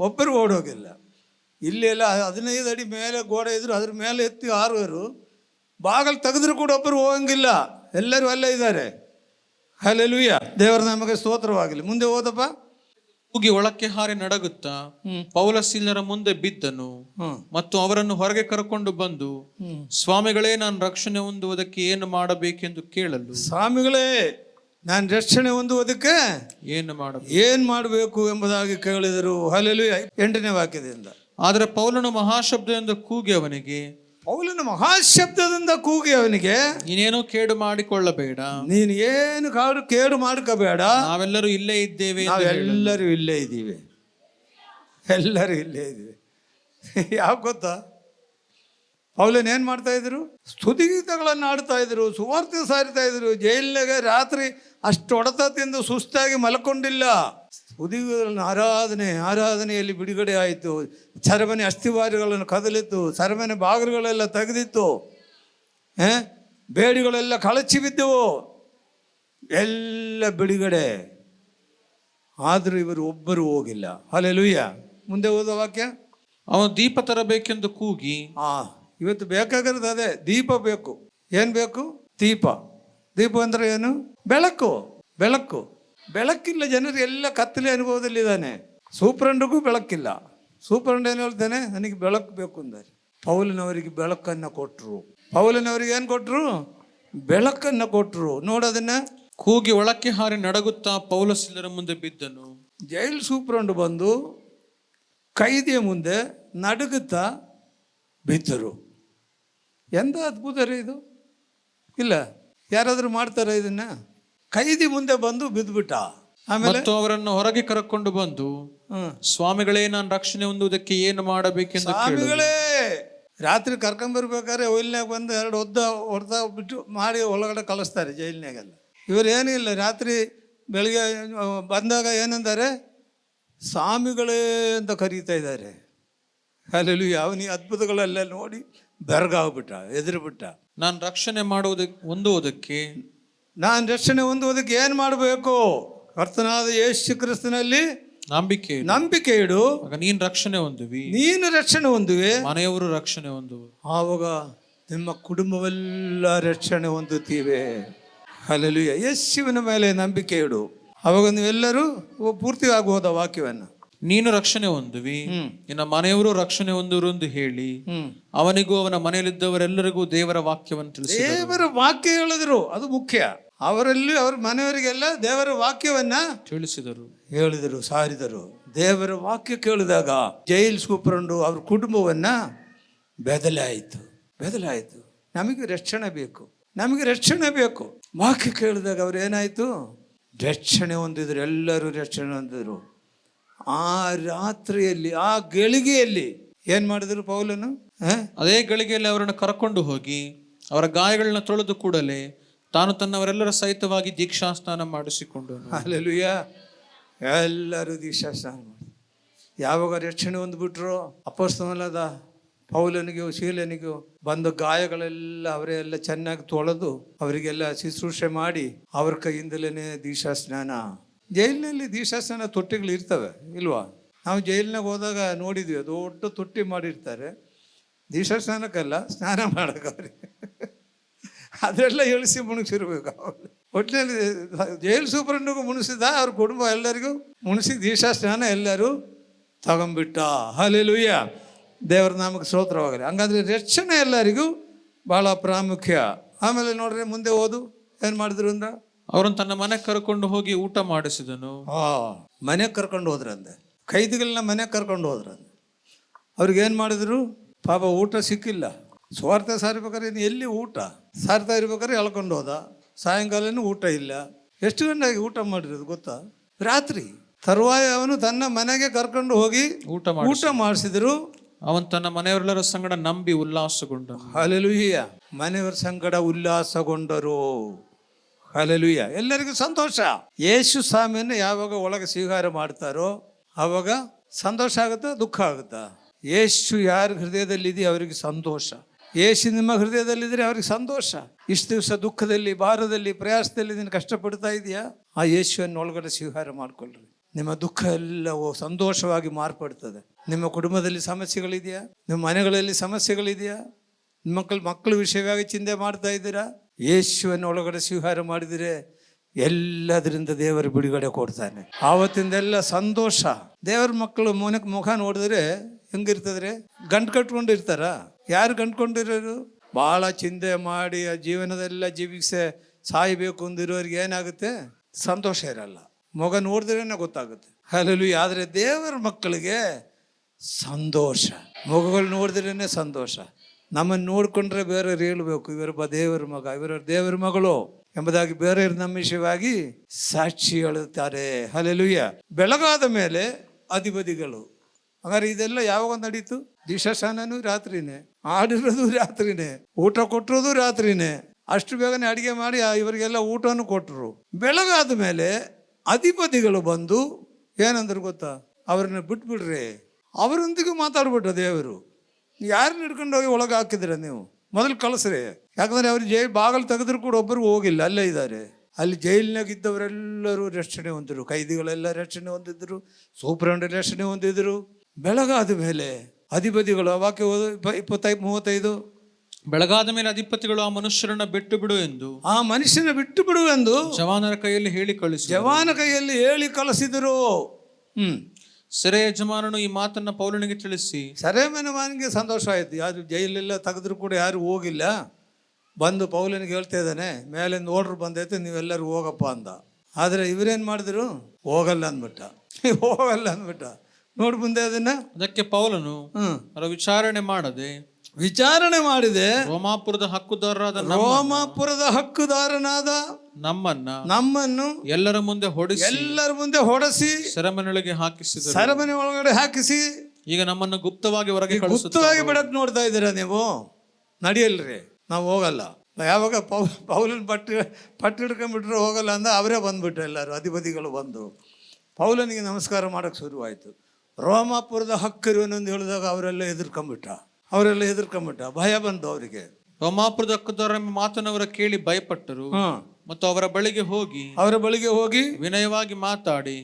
ಒಬ್ಬರು ಓಡೋಗಿಲ್ಲ. ಇಲ್ಲೆಲ್ಲ 15 ಅಡಿ ಮೇಲೆ ಗೋಡೆ ಇದ್ರು, ಅದ್ರ ಮೇಲೆ ಎತ್ತಿ ಆರುವರು. ಬಾಗಿಲು ತೆಗೆದ್ರು ಕೂಡ ಒಬ್ಬರು ಹೋಗಂಗಿಲ್ಲ, ಎಲ್ಲರೂ ಅಲ್ಲೇ ಇದ್ದಾರೆ. ಹಲ್ಲೆಲೂಯ. ದೇವರ ನಮಗೆ ಸ್ತೋತ್ರವಾಗಲಿ. ಮುಂದೆ ಓದಪ್ಪ. ಹೋಗಿ ಒಳಕ್ಕೆ ಹಾರಿ ನಡಗುತ್ತಾ ಪೌಲ ಸೀಲರ ಮುಂದೆ ಬಿದ್ದನು ಮತ್ತು ಅವರನ್ನು ಹೊರಗೆ ಕರ್ಕೊಂಡು ಬಂದು, ಸ್ವಾಮಿಗಳೇ, ನಾನು ರಕ್ಷಣೆ ಹೊಂದುವುದಕ್ಕೆ ಏನು ಮಾಡಬೇಕೆಂದು ಕೇಳಲು. ಸ್ವಾಮಿಗಳೇ, ನಾನು ರಕ್ಷಣೆ ಹೊಂದುವುದಕ್ಕೆ ಏನು ಮಾಡಬೇಕು ಎಂಬುದಾಗಿ ಕೇಳಿದರು. ಹಲ್ಲೆಲೂಯ. 8ನೇ ವಾಕ್ಯದಿಂದ. ಆದರೆ ಪೌಲನು ಮಹಾಶಬ್ದದಿಂದ ಕೂಗಿ ಅವನಿಗೆ, ನೀನೇನು ಕೇಡು ಮಾಡಿಕೊಳ್ಳಬೇಡ, ನೀನು ಏನು ಕೇಡು ಮಾಡ್ಕೋಬೇಡ, ನಾವೆಲ್ಲರೂ ಇಲ್ಲೇ ಇದ್ದೇವೆ, ಎಲ್ಲರೂ ಇಲ್ಲೇ ಇದ್ದೀವಿ. ಯಾಕೆ ಗೊತ್ತಾ? ಪೌಲನ್ ಏನು ಮಾಡ್ತಾ ಇದ್ರು? ಸ್ತುತಿಗೀತಗಳನ್ನು ಆಡ್ತಾ ಇದ್ರು, ಸುವಾರ್ತೆ ಸಾರಿತಾ ಇದ್ರು. ಜೈಲಿನಾಗ ರಾತ್ರಿ ಅಷ್ಟು ಹೊಡೆತ ತಿಂದು ಸುಸ್ತಾಗಿ ಮಲ್ಕೊಂಡಿಲ್ಲ. ಸ್ತುತಿಗಳನ್ನು ಆರಾಧನೆಯಲ್ಲಿ ಬಿಡುಗಡೆ ಆಯಿತು. ಸೆರೆಮನೆ ಅಸ್ಥಿವಾರಗಳನ್ನು ಕದಲಿತ್ತು, ಸೆರೆಮನೆ ಬಾಗಿಲುಗಳೆಲ್ಲ ತೆಗೆದಿತ್ತು, ಬೇಡಿಗಳೆಲ್ಲ ಕಳಚಿ ಬಿದ್ದವು, ಎಲ್ಲ ಬಿಡುಗಡೆ. ಆದರೂ ಇವರು ಒಬ್ಬರು ಹೋಗಿಲ್ಲ. ಹಲ್ಲೆಲೂಯ. ಮುಂದೆ ಓದೋ ವಾಕ್ಯ. ಅವನು ದೀಪ ತರಬೇಕೆಂದು ಕೂಗಿ. ಇವತ್ತು ಬೇಕಾಗಿರೋದು ಅದೇ, ದೀಪ ಬೇಕು. ಏನು ಬೇಕು? ದೀಪ. ದೀಪ ಅಂದರೆ ಏನು? ಬೆಳಕು. ಬೆಳಕಿಲ್ಲ, ಜನರು ಎಲ್ಲ ಕತ್ತಲೆ ಅನುಭವದಲ್ಲಿದ್ದಾನೆ. ಸೂಪ್ರಂಡ್ರಿಗೂ ಬೆಳಕಿಲ್ಲ. ಸೂಪ್ರಂಡ್ ಏನು ಹೇಳ್ತಾನೆ, ನನಗೆ ಬೆಳಕು ಬೇಕು ಅಂತಾರೆ. ಪೌಲನವರಿಗೆ ಬೆಳಕನ್ನು ಕೊಟ್ಟರು. ಪೌಲನವರಿಗೆ ಏನು ಕೊಟ್ಟರು? ಬೆಳಕನ್ನು ಕೊಟ್ಟರು. ನೋಡೋದನ್ನ ಕೂಗಿ ಒಳಕ್ಕೆ ಹಾರಿ ನಡಗುತ್ತಾ ಪೌಲಸಿಲ್ಲರ ಮುಂದೆ ಬಿದ್ದನು. ಜೈಲ್ ಸೂಪ್ರಂಡ್ ಬಂದು ಕೈದಿಯ ಮುಂದೆ ನಡುಗುತ್ತಾ ಬಿದ್ದರು. ಎಂಥ ಅದ್ಭುತ ರೀ ಇದು! ಇಲ್ಲ, ಯಾರಾದರೂ ಮಾಡ್ತಾರ ಇದನ್ನ? ಕೈದಿ ಮುಂದೆ ಬಂದು ಬಿದ್ದುಬಿಟ್ಟ. ಆಮೇಲೆ ಮತ್ತು ಅವರನ್ನು ಹೊರಗೆ ಕರಕೊಂಡು ಬಂದು, ಸ್ವಾಮಿಗಳೇ, ನಾನು ರಕ್ಷಣೆ ಹೊಂದುವುದಕ್ಕೆ ಏನು ಮಾಡಬೇಕೆಂದು ಕೇಳಿದನು. ಸ್ವಾಮಿಗಳೇ, ರಾತ್ರಿ ಕರ್ಕೊಂಬರ್ಬೇಕಾದ್ರೆ ಒಯ್ಲ್ನಾಗ ಬಂದು 2 ಹೊಡೆದ ಬಿಟ್ಟು ಮಾಡಿ ಒಳಗಡೆ ಕಳಿಸ್ತಾರೆ ಜೈಲಿನಾಗೆಲ್ಲ. ಇವರು ಏನಿಲ್ಲ, ರಾತ್ರಿ ಬೆಳಿಗ್ಗೆ ಬಂದಾಗ ಏನಂತಾರೆ, ಸ್ವಾಮಿಗಳೇ ಅಂತ ಕರೀತಾ ಇದ್ದಾರೆ. ಅಲ್ಲಿ ಅವನಿಗೆ ಅದ್ಭುತಗಳೆಲ್ಲ ನೋಡಿ ಬೆರಗಾಗ್ಬಿಟ್ಟ, ಎದುರುಬಿಟ್ಟ. ನಾನು ರಕ್ಷಣೆ ಹೊಂದುವುದಕ್ಕೆ ಏನು ಮಾಡಬೇಕು? ಕರ್ತನಾದ ಯೇಸು ಕ್ರಿಸ್ತನಲ್ಲಿ ನಂಬಿಕೆ ಇಡು. ನೀನು ರಕ್ಷಣೆ ಹೊಂದುವಿ, ಮನೆಯವರು ರಕ್ಷಣೆ ಹೊಂದುವರು. ಆವಾಗ ನಿಮ್ಮ ಕುಟುಂಬವೆಲ್ಲ ರಕ್ಷಣೆ ಹೊಂದುತ್ತೀವಿ. ಹಲ್ಲೆಲೂಯಾ. ಯೇಸುವಿನ ಮೇಲೆ ನಂಬಿಕೆ ಇಡು. ಅವಾಗ ನೀವೆಲ್ಲರೂ ಪೂರ್ತಿ ಆಗುವುದ ವಾಕ್ಯವನ್ನು. ನೀನು ರಕ್ಷಣೆ ಹೊಂದುವಿ, ನಿನ್ನ ಮನೆಯವರು ರಕ್ಷಣೆ ಹೊಂದುವರು ಎಂದು ಹೇಳಿ ಅವನಿಗೂ ಅವನ ಮನೆಯಲ್ಲಿದ್ದವರೆಲ್ಲರಿಗೂ ದೇವರ ವಾಕ್ಯವನ್ನು ತಿಳಿಸಿ. ದೇವರ ವಾಕ್ಯ ಹೇಳಿದ್ರು, ಅದು ಮುಖ್ಯ. ಅವರಲ್ಲಿ ಅವ್ರ ಮನೆಯವರಿಗೆಲ್ಲ ದೇವರ ವಾಕ್ಯವನ್ನ ಹೇಳಿದರು, ಸಾರಿದರು. ದೇವರ ವಾಕ್ಯ ಕೇಳಿದಾಗ ಜೈಲ್ ಸೂಪ್ರಂಡು ಅವ್ರ ಕುಟುಂಬವನ್ನ ಬೆದಲಾಯಿತು. ನಮಗೆ ರಕ್ಷಣೆ ಬೇಕು. ವಾಕ್ಯ ಕೇಳಿದಾಗ ಅವ್ರು ಏನಾಯ್ತು? ರಕ್ಷಣೆ ಹೊಂದಿದ್ರು. ಎಲ್ಲರೂ ರಕ್ಷಣೆ ಹೊಂದಿದ್ರು. ಆ ರಾತ್ರಿಯಲ್ಲಿ, ಆ ಗಳಿಗೆಯಲ್ಲಿ ಏನ್ ಮಾಡಿದ್ರು ಪೌಲನು? ಅದೇ ಗಳಿಗೆಯಲ್ಲಿ ಅವರನ್ನು ಕರ್ಕೊಂಡು ಹೋಗಿ ಅವರ ಗಾಯಗಳನ್ನ ತೊಳೆದು ಕೂಡಲೇ ತಾನು ತನ್ನವರೆಲ್ಲರ ಸಹಿತವಾಗಿ ದೀಕ್ಷಾಸ್ನಾನ ಮಾಡಿಸಿಕೊಂಡನು. ಹಲ್ಲೆಲೂಯಾ. ಎಲ್ಲರೂ ದೀಕ್ಷಾಸ್ನಾನ ಮಾಡಿ ಯಾವಾಗ ರಕ್ಷಣೆ ಹೊಂದ್ಬಿಟ್ರು, ಅಪೊಸ್ತಲನಾದ ಪೌಲನಿಗೂ ಶೀಲನಿಗೂ ಬಂದ ಗಾಯಗಳೆಲ್ಲ ಅವರೇ ಎಲ್ಲ ಚೆನ್ನಾಗಿ ತೊಳೆದು ಅವರಿಗೆಲ್ಲ ಶುಶ್ರೂಷೆ ಮಾಡಿ ಅವ್ರ ಕೈಯಿಂದಲೇ ದೀಕ್ಷಾಸ್ನಾನ. ಜೈಲಿನಲ್ಲಿ ದೀಕ್ಷಾಸ್ನಾನ ತೊಟ್ಟಿಗಳು ಇರ್ತವೆ ಇಲ್ವಾ? ನಾವು ಜೈಲಿನಾಗ ಹೋದಾಗ ನೋಡಿದ್ವಿ, ದೊಡ್ಡ ತೊಟ್ಟಿ ಮಾಡಿರ್ತಾರೆ. ದೀಕ್ಷಾಸ್ನಾನಕ್ಕಲ್ಲ, ಸ್ನಾನ ಮಾಡಕ್ಕೆ ಅವ್ರಿಗೆ ಅದೆಲ್ಲ ಇಳಿಸಿ ಮುಣಗಿಸಿರ್ಬೇಕು. ಒಟ್ಟಿನಲ್ಲಿ ಜೈಲು ಸೂಪರಿಂಟಿಗೂ ಮುಣಿಸಿದ, ಅವ್ರ ಕುಟುಂಬ ಎಲ್ಲರಿಗೂ ಮುಣಿಸಿ ದೀಕ್ಷಾಸ್ನಾನ ಎಲ್ಲರೂ ತಗೊಂಬಿಟ್ಟ. ಹಲ್ಲೆಲೂಯಾ. ದೇವರ ನಾಮಕ್ಕೆ ಸ್ತೋತ್ರವಾಗಲಿ. ಹಂಗಾದ್ರೆ ರಕ್ಷಣೆ ಎಲ್ಲರಿಗೂ ಭಾಳ ಪ್ರಾಮುಖ್ಯ. ಆಮೇಲೆ ನೋಡ್ರಿ, ಮುಂದೆ ಓದು. ಏನು ಮಾಡಿದ್ರು ಅಂದ, ಅವರನ್ನು ತನ್ನ ಮನೆಗೆ ಕರ್ಕೊಂಡು ಹೋಗಿ ಊಟ ಮಾಡಿಸಿದನು. ಮನೆಗೆ ಕರ್ಕೊಂಡು ಹೋದ್ರಂದೆ, ಕೈದಿಗಳನ್ನ ಮನೆಗೆ ಕರ್ಕೊಂಡು ಹೋದ್ರಂದೆ. ಅವ್ರಿಗೇನು ಮಾಡಿದ್ರು? ಪಾಪ ಊಟ ಸಿಕ್ಕಿಲ್ಲ. ಸ್ವಾರ್ಥ ಸಾರ್ಬೇಕಾದ್ರೆ ಎಲ್ಲಿ ಊಟ? ಸಾರ್ತಾ ಇರ್ಬೇಕಾದ್ರೆ ಎಳ್ಕೊಂಡು ಹೋದ. ಸಾಯಂಕಾಲನೂ ಊಟ ಇಲ್ಲ. ಎಷ್ಟು ಗಂಟೆಗೆ ಊಟ ಮಾಡಿರೋದು ಗೊತ್ತಾ? ರಾತ್ರಿ. ತರುವಾಯ ಅವನು ತನ್ನ ಮನೆಗೆ ಕರ್ಕೊಂಡು ಹೋಗಿ ಊಟ ಮಾಡಿಸಿದ್ರು. ಅವನು ತನ್ನ ಮನೆಯವರೆಲ್ಲರ ಸಂಗಡ ನಂಬಿ ಉಲ್ಲಾಸಗೊಂಡನು. ಹಲ್ಲೆಲೂಯಾ. ಮನೆಯವರ ಸಂಗಡ ಉಲ್ಲಾಸಗೊಂಡರು. ಹಲ್ಲೆಲೂಯಾ. ಎಲ್ಲರಿಗೂ ಸಂತೋಷ. ಯೇಸು ಸ್ವಾಮಿಯನ್ನು ಯಾವಾಗ ಒಳಗೆ ಸ್ವೀಕಾರ ಮಾಡ್ತಾರೋ ಆವಾಗ ಸಂತೋಷ ಆಗುತ್ತಾ, ದುಃಖ ಆಗುತ್ತಾ? ಯೇಸು ಯಾರ ಹೃದಯದಲ್ಲಿದೆಯೋ ಅವರಿಗೆ ಸಂತೋಷ. ಯೇಸು ನಿಮ್ಮ ಹೃದಯದಲ್ಲಿದ್ದರೆ ಅವ್ರಿಗೆ ಸಂತೋಷ. ಇಷ್ಟು ದಿವಸ ದುಃಖದಲ್ಲಿ, ಭಾರದಲ್ಲಿ, ಪ್ರಯಾಸದಲ್ಲಿ ನೀನು ಕಷ್ಟಪಡ್ತಾ ಇದೆಯಾ? ಆ ಯೇಸುವನ್ನು ಒಳಗಡೆ ಸ್ವೀಕಾರ ಮಾಡಿಕೊಳ್ಳ್ರಿ. ನಿಮ್ಮ ದುಃಖ ಎಲ್ಲವೂ ಸಂತೋಷವಾಗಿ ಮಾರ್ಪಡ್ತದೆ. ನಿಮ್ಮ ಕುಟುಂಬದಲ್ಲಿ ಸಮಸ್ಯೆಗಳಿದೆಯಾ? ನಿಮ್ಮ ಮನೆಗಳಲ್ಲಿ ಸಮಸ್ಯೆಗಳಿದೆಯಾ? ಮಕ್ಕಳ ವಿಷಯವಾಗಿ ಚಿಂತೆ ಮಾಡ್ತಾ ಇದ್ದೀರಾ? ಯೇಸುವನ್ನು ಒಳಗಡೆ ಸ್ವೀಕಾರ ಮಾಡಿದರೆ ಎಲ್ಲದರಿಂದ ದೇವರು ಬಿಡುಗಡೆ ಕೊಡ್ತಾನೆ. ಆವತ್ತಿಂದೆಲ್ಲ ಸಂತೋಷ. ದೇವರ ಮಕ್ಕಳು ಮುಖ ನೋಡಿದ್ರೆ ಹೆಂಗಿರ್ತದ್ರೆ, ಗಂಟು ಕಟ್ಕೊಂಡಿರ್ತಾರ. ಯಾರು ಗಂಟ್ಕೊಂಡಿರೋರು? ಭಾಳ ಚಿಂತೆ ಮಾಡಿ ಆ ಜೀವನದೆಲ್ಲ ಜೀವಿಸೆ ಸಾಯಬೇಕು ಅಂದಿರೋರಿಗೆ ಏನಾಗುತ್ತೆ? ಸಂತೋಷ ಇರಲ್ಲ. ಮಗ ನೋಡಿದ್ರೇನೆ ಗೊತ್ತಾಗುತ್ತೆ. ಹಲ್ಲೆಲೂಯಾ. ಆದರೆ ದೇವರ ಮಕ್ಕಳಿಗೆ ಸಂತೋಷ. ಮಗುಗಳು ನೋಡಿದ್ರೇನೆ ಸಂತೋಷ. ನಮ್ಮನ್ನು ನೋಡಿಕೊಂಡ್ರೆ ಬೇರೆಯವ್ರು ಹೇಳ್ಬೇಕು, ಇವರೊಬ್ಬ ದೇವರ ಮಗ, ಇವರ ದೇವರ ಮಗಳು ಎಂಬುದಾಗಿ ಬೇರೆಯವ್ರು ನಮ್ಮ ವಿಷಯವಾಗಿ ಸಾಕ್ಷಿ ಹೇಳುತ್ತಾರೆ. ಹಲ್ಲೆಲೂಯಾ. ಬೆಳಗಾದ ಮೇಲೆ ಅಧಿಪತಿಗಳು. ಹಾಗಾದ್ರೆ ಇದೆಲ್ಲ ಯಾವಾಗ ನಡೀತು? ದೀಕ್ಷಾಸ್ನಾನನೂ ರಾತ್ರಿನೇ, ಆಡಿರೋದು ರಾತ್ರಿನೇ, ಊಟ ಕೊಟ್ಟಿರೋದು ರಾತ್ರಿನೇ. ಅಷ್ಟು ಬೇಗನೆ ಅಡುಗೆ ಮಾಡಿ ಇವರಿಗೆಲ್ಲ ಊಟನೂ ಕೊಟ್ಟರು. ಬೆಳಗಾದ ಮೇಲೆ ಅಧಿಪತಿಗಳು ಬಂದು ಏನಂದ್ರು ಗೊತ್ತಾ? ಅವ್ರನ್ನ ಬಿಟ್ಬಿಡ್ರಿ. ಅವರೊಂದಿಗೂ ಮಾತಾಡ್ಬಿಟ್ಟ ದೇವರು. ಯಾರನ್ನ ಹಿಡ್ಕೊಂಡು ಹೋಗಿ ಒಳಗೆ ಹಾಕಿದ್ರೆ ನೀವು ಮೊದಲು ಕಳಿಸ್ರಿ. ಯಾಕಂದ್ರೆ ಅವ್ರು ಬಾಗಿಲು ತೆಗೆದ್ರು ಕೂಡ ಒಬ್ಬರು ಹೋಗಿಲ್ಲ, ಅಲ್ಲೇ ಇದ್ದಾರೆ. ಅಲ್ಲಿ ಜೈಲಿನಾಗ ಇದ್ದವರೆಲ್ಲರೂ ರಕ್ಷಣೆ ಹೊಂದಿದ್ರು. ಕೈದಿಗಳೆಲ್ಲ ರಕ್ಷಣೆ ಹೊಂದಿದ್ರು. ಸೂಪ್ರಂಡ್ ರಕ್ಷಣೆ ಹೊಂದಿದ್ರು. ಬೆಳಗಾದ ಮೇಲೆ ಅಧಿಪತಿಗಳು, ವಾಕ್ಯ 25-35, ಬೆಳಗಾದ ಮೇಲೆ ಅಧಿಪತಿಗಳು ಆ ಮನುಷ್ಯರನ್ನ ಬಿಟ್ಟು ಬಿಡು ಎಂದು ಆ ಮನುಷ್ಯನ ಬಿಟ್ಟು ಬಿಡುವೆಂದು ಜವಾನರ ಕೈಯಲ್ಲಿ ಹೇಳಿ ಕಳಿಸಿ ಜವಾನ ಕೈಯಲ್ಲಿ ಹೇಳಿ ಕಳಿಸಿದರು. ಸೆರೆ ಯಜಮಾನನು ಈ ಮಾತನ್ನ ಪೌಲನಿಗೆ ತಿಳಿಸಿ, ಸೆರೆಮನೆವಾನಿಗೆ ಸಂತೋಷ ಆಯಿತು. ಯಾರು ಜೈಲೆಲ್ಲ ತೆಗೆದ್ರು ಕೂಡ ಯಾರು ಹೋಗಿಲ್ಲ. ಬಂದು ಪೌಲನಿಗೆ ಹೇಳ್ತಾ ಇದ್ದಾನೆ, ಮೇಲಿಂದ ಓರ್ಡ್ರ್ ಬಂದೈತೆ, ನೀವೆಲ್ಲರೂ ಹೋಗಪ್ಪ ಅಂದ. ಆದರೆ ಇವರೇನು ಮಾಡಿದ್ರು? ಹೋಗಲ್ಲ ಅಂದ್ಬಿಟ್ಟ. ನೋಡಿ ಮುಂದೆ ಅದನ್ನ. ಅದಕ್ಕೆ ಪೌಲನು ಅವರ ವಿಚಾರಣೆ ಮಾಡಿದೆ ರೋಮಾಪುರದ ಹಕ್ಕುದಾರನಾದ ನಮ್ಮನ್ನು ಎಲ್ಲರ ಮುಂದೆ ಹೊಡೆಸಿ ಸೆರೆಮನೆಯೊಳಗೆ ಹಾಕಿಸಿ ಈಗ ನಮ್ಮನ್ನು ಗುಪ್ತವಾಗಿ ಹೊರಗೆ ಬಿಡಕ್ ನೋಡ್ತಾ ಇದ್ದೀರಾ ನೀವು? ನಡಿಯಲ್ರಿ, ನಾವು ಹೋಗಲ್ಲ. ಯಾವಾಗ ಪೌಲನ್ ಪಟ್ಟು ಹಿಡ್ಕೊಂಡ್ಬಿಟ್ರೆ ಹೋಗಲ್ಲ ಅಂದ ಅವರೇ ಬಂದ್ಬಿಟ್ರು. ಎಲ್ಲರೂ ಅಧಿಪತಿಗಳು ಬಂದು ಪೌಲನಿಗೆ ನಮಸ್ಕಾರ ಮಾಡೋಕ್ಕೆ ಶುರುವಾಯಿತು. ರೋಮಾಪುರದ ಹಕ್ಕರಿವನೊಂದು ಹೇಳಿದಾಗ ಅವರೆಲ್ಲ ಹೆದರ್ಕೊಂಬಿಟ್ಟ. ಭಯ ಬಂತು ಅವರಿಗೆ. ರೋಮಾಪುರದ ಹಕ್ಕುದಾರ ಮಾತನವರ ಕೇಳಿ ಭಯಪಟ್ಟರು ಮತ್ತು ಅವರ ಬಳಿಗೆ ಹೋಗಿ ವಿನಯವಾಗಿ ಮಾತಾಡಿ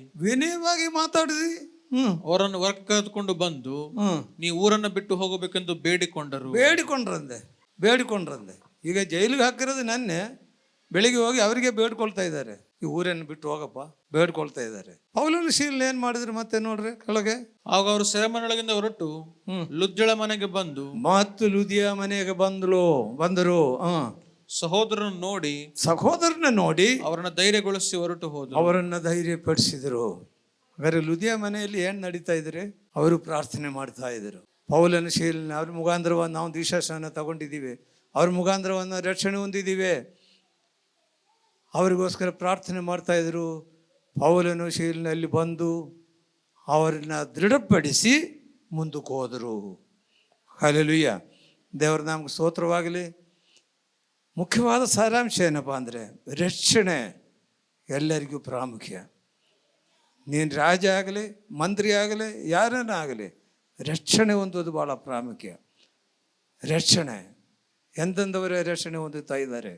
ಅವರನ್ನು ಹೊರಗೆ ಕರೆದುಕೊಂಡು ಬಂದು ನೀವು ಊರನ್ನು ಬಿಟ್ಟು ಹೋಗಬೇಕೆಂದು ಬೇಡಿಕೊಂಡ್ರಂದೆ. ಈಗ ಜೈಲಿಗೆ ಹಾಕಿರೋದು ನನ್ನೆ, ಬೆಳಿಗ್ಗೆ ಹೋಗಿ ಅವರಿಗೆ ಬೇಡ್ಕೊಳ್ತಾ ಇದ್ದಾರೆ, ಈ ಊರನ್ನು ಬಿಟ್ಟು ಹೋಗಪ್ಪ ಬೇಡ್ಕೊಳ್ತಾ ಇದ್ದಾರೆ. ಪೌಲನ ಶೀಲ ಏನ್ ಮಾಡಿದ್ರು ಮತ್ತೆ ನೋಡ್ರಿ ಕೆಳಗೆ. ಆಗ ಅವರು ಸೆರೆಮನೆಯೊಳಗಿಂದ ಹೊರಟು ಲುದ್ಯಳ ಮನೆಗೆ ಲುದಿಯ ಮನೆಗೆ ಬಂದರು. ಸಹೋದರನ ನೋಡಿ ಅವರನ್ನ ಧೈರ್ಯಗೊಳಿಸಿ ಹೊರಟು ಹೋದರು. ಅವರನ್ನ ಧೈರ್ಯಪಡಿಸಿದರು. ಹಾಗಾದ್ರೆ ಲುದಿಯ ಮನೆಯಲ್ಲಿ ಏನ್ ನಡೀತಾ ಇದ್ರೆ? ಅವರು ಪ್ರಾರ್ಥನೆ ಮಾಡ್ತಾ ಇದ್ರು. ಪೌಲನ ಶೀಲನ ಅವ್ರ ಮುಖಾಂತರವನ್ನು ನಾವು ದೀಕ್ಷಾಸ್ನಾನ ತಗೊಂಡಿದ್ದೀವಿ, ಅವ್ರ ಮುಖಾಂತರವನ್ನು ರಕ್ಷಣೆ ಹೊಂದಿದ್ದೀವಿ. ಅವರಿಗೋಸ್ಕರ ಪ್ರಾರ್ಥನೆ ಮಾಡ್ತಾ ಇದ್ರು. ಪೌಲನು ಶೀಲನಲ್ಲಿ ಬಂದು ಅವರನ್ನ ದೃಢಪಡಿಸಿ ಮುಂದಕ್ಕೆ ಹೋದರು. ಹಲ್ಲೆಲೂಯಾ, ದೇವರ ನಮ್ಗೆ ಸ್ತೋತ್ರವಾಗಲಿ. ಮುಖ್ಯವಾದ ಸಾರಾಂಶ ಏನಪ್ಪ ಅಂದರೆ, ರಕ್ಷಣೆ ಎಲ್ಲರಿಗೂ ಪ್ರಾಮುಖ್ಯ. ನೀನು ರಾಜ ಆಗಲಿ, ಮಂತ್ರಿ ಆಗಲಿ, ಯಾರನ್ನ ಆಗಲಿ, ರಕ್ಷಣೆ ಹೊಂದೋದು ಭಾಳ ಪ್ರಾಮುಖ್ಯ. ರಕ್ಷಣೆ ಎಂದೆಂದವರೇ ರಕ್ಷಣೆ ಹೊಂದುತ್ತಾ ಇದ್ದಾರೆ.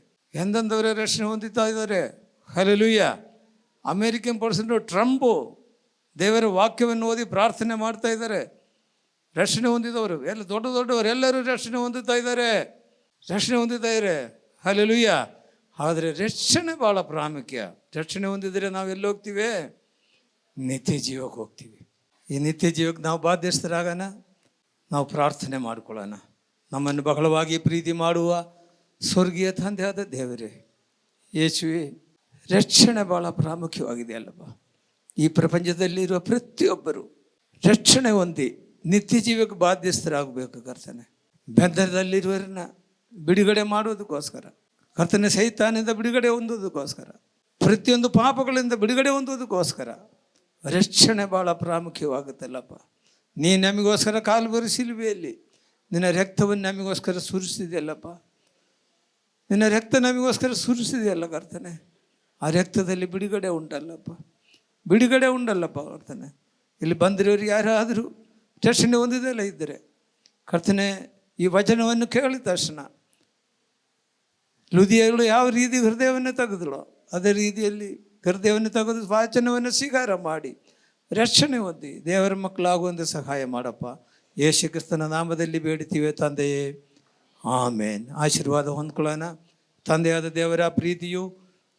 ಹಲ್ಲೆಲೂಯಾ. ಅಮೇರಿಕನ್ ಪ್ರೆಸಿಡೆಂಟ್ ಟ್ರಂಪು ದೇವರ ವಾಕ್ಯವನ್ನು ಓದಿ ಪ್ರಾರ್ಥನೆ ಮಾಡ್ತಾ ಇದ್ದಾರೆ. ರಕ್ಷಣೆ ಹೊಂದಿದವರು ಎಲ್ಲ ದೊಡ್ಡವರು ಎಲ್ಲರೂ ರಕ್ಷಣೆ ಹೊಂದುತ್ತಾ ಇದ್ದಾರೆ. ಹಲ್ಲೆಲೂಯಾ. ಆದರೆ ರಕ್ಷಣೆ ಭಾಳ ಪ್ರಾಮುಖ್ಯ. ರಕ್ಷಣೆ ಹೊಂದಿದರೆ ನಾವು ಎಲ್ಲಿ ಹೋಗ್ತೀವಿ? ನಿತ್ಯ ಜೀವಕ್ಕೆ ಹೋಗ್ತೀವಿ. ಈ ನಿತ್ಯ ಜೀವಕ್ಕೆ ನಾವು ಬಾಧ್ಯಸ್ಥರಾಗೋಣ. ನಾವು ಪ್ರಾರ್ಥನೆ ಮಾಡ್ಕೊಳ್ಳೋಣ. ನಮ್ಮನ್ನು ಬಹಳವಾಗಿ ಪ್ರೀತಿ ಮಾಡುವ ಸ್ವರ್ಗೀಯ ತಂದೆಯಾದ ದೇವರೇ, ಯೇಸುವೆ, ರಕ್ಷಣೆ ಭಾಳ ಪ್ರಾಮುಖ್ಯವಾಗಿದೆ ಅಲ್ಲಪ್ಪ. ಈ ಪ್ರಪಂಚದಲ್ಲಿರುವ ಪ್ರತಿಯೊಬ್ಬರು ರಕ್ಷಣೆ ಹೊಂದಿ ನಿತ್ಯ ಜೀವಕ್ಕೆ ಬಾಧ್ಯಸ್ಥರಾಗಬೇಕು ಕರ್ತನೆ. ಬಂಧನದಲ್ಲಿರುವರನ್ನ ಬಿಡುಗಡೆ ಮಾಡೋದಕ್ಕೋಸ್ಕರ, ಕರ್ತನೆ ಸೈತಾನದಿಂದ ಬಿಡುಗಡೆ ಹೊಂದೋದಕ್ಕೋಸ್ಕರ, ಪ್ರತಿಯೊಂದು ಪಾಪಗಳಿಂದ ಬಿಡುಗಡೆ ಹೊಂದೋದಕ್ಕೋಸ್ಕರ ರಕ್ಷಣೆ ಭಾಳ ಪ್ರಾಮುಖ್ಯವಾಗುತ್ತಲ್ಲಪ್ಪ. ನೀ ನಮಗೋಸ್ಕರ ಕಾಲ್ವರಿ ಶಿಲುಬೆಯಲ್ಲಿ ನಿನ್ನ ರಕ್ತವನ್ನು ನಮಗೋಸ್ಕರ ಸುರಿಸಿದೆಯಲ್ಲಪ್ಪ. ನಿನ್ನ ರಕ್ತ ನಮಗೋಸ್ಕರ ಸುರಿಸಿದೆಯಲ್ಲ ಕರ್ತನೆ. ಆ ರಕ್ತದಲ್ಲಿ ಬಿಡುಗಡೆ ಉಂಟಲ್ಲಪ್ಪ ಕರ್ತನೆ. ಇಲ್ಲಿ ಬಂದಿರೋರು ಯಾರಾದರೂ ರಕ್ಷಣೆ ಹೊಂದಿದೆಲ್ಲ ಇದ್ದರೆ ಕರ್ತನೆ, ಈ ವಚನವನ್ನು ಕೇಳಿದ ತಕ್ಷಣ ಲುದಿಯಗಳು ಯಾವ ರೀತಿ ಹೃದಯವನ್ನು ತೆಗೆದಳೋ ಅದೇ ರೀತಿಯಲ್ಲಿ ಹೃದಯವನ್ನು ತೆಗೆದು ವಾಚನವನ್ನು ಸ್ವೀಕಾರ ಮಾಡಿ ರಕ್ಷಣೆ ಹೊಂದಿ ದೇವರ ಮಕ್ಕಳಾಗುವಂತೆ ಸಹಾಯ ಮಾಡಪ್ಪ. ಯೇಸು ಕ್ರಿಸ್ತನ ನಾಮದಲ್ಲಿ ಬೇಡುತ್ತೀವಿ ತಂದೆಯೇ, ಆಮೇನ್. ಆಶೀರ್ವಾದ ಹೊಂದ್ಕೊಳ್ಳೋಣ. ತಂದೆಯಾದ ದೇವರ ಪ್ರೀತಿಯು,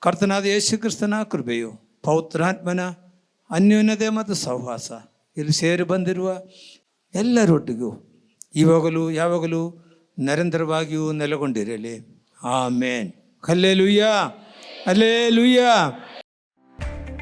ಕರ್ತನಾದ ಯೇಸು ಕ್ರಿಸ್ತನ ಕೃಪೆಯು, ಪವಿತ್ರಾತ್ಮನ ಅನ್ಯೋನ್ಯತೆ ಮತ್ತು ಸಹವಾಸ ಇಲ್ಲಿ ಸೇರಿ ಬಂದಿರುವ ಎಲ್ಲರೊಟ್ಟಿಗೂ ಇವಾಗಲೂ ಯಾವಾಗಲೂ ನಿರಂತರವಾಗಿಯೂ ನೆಲೆಗೊಂಡಿರಲಿ. ಆಮೇನ್. Hallelujah, hallelujah.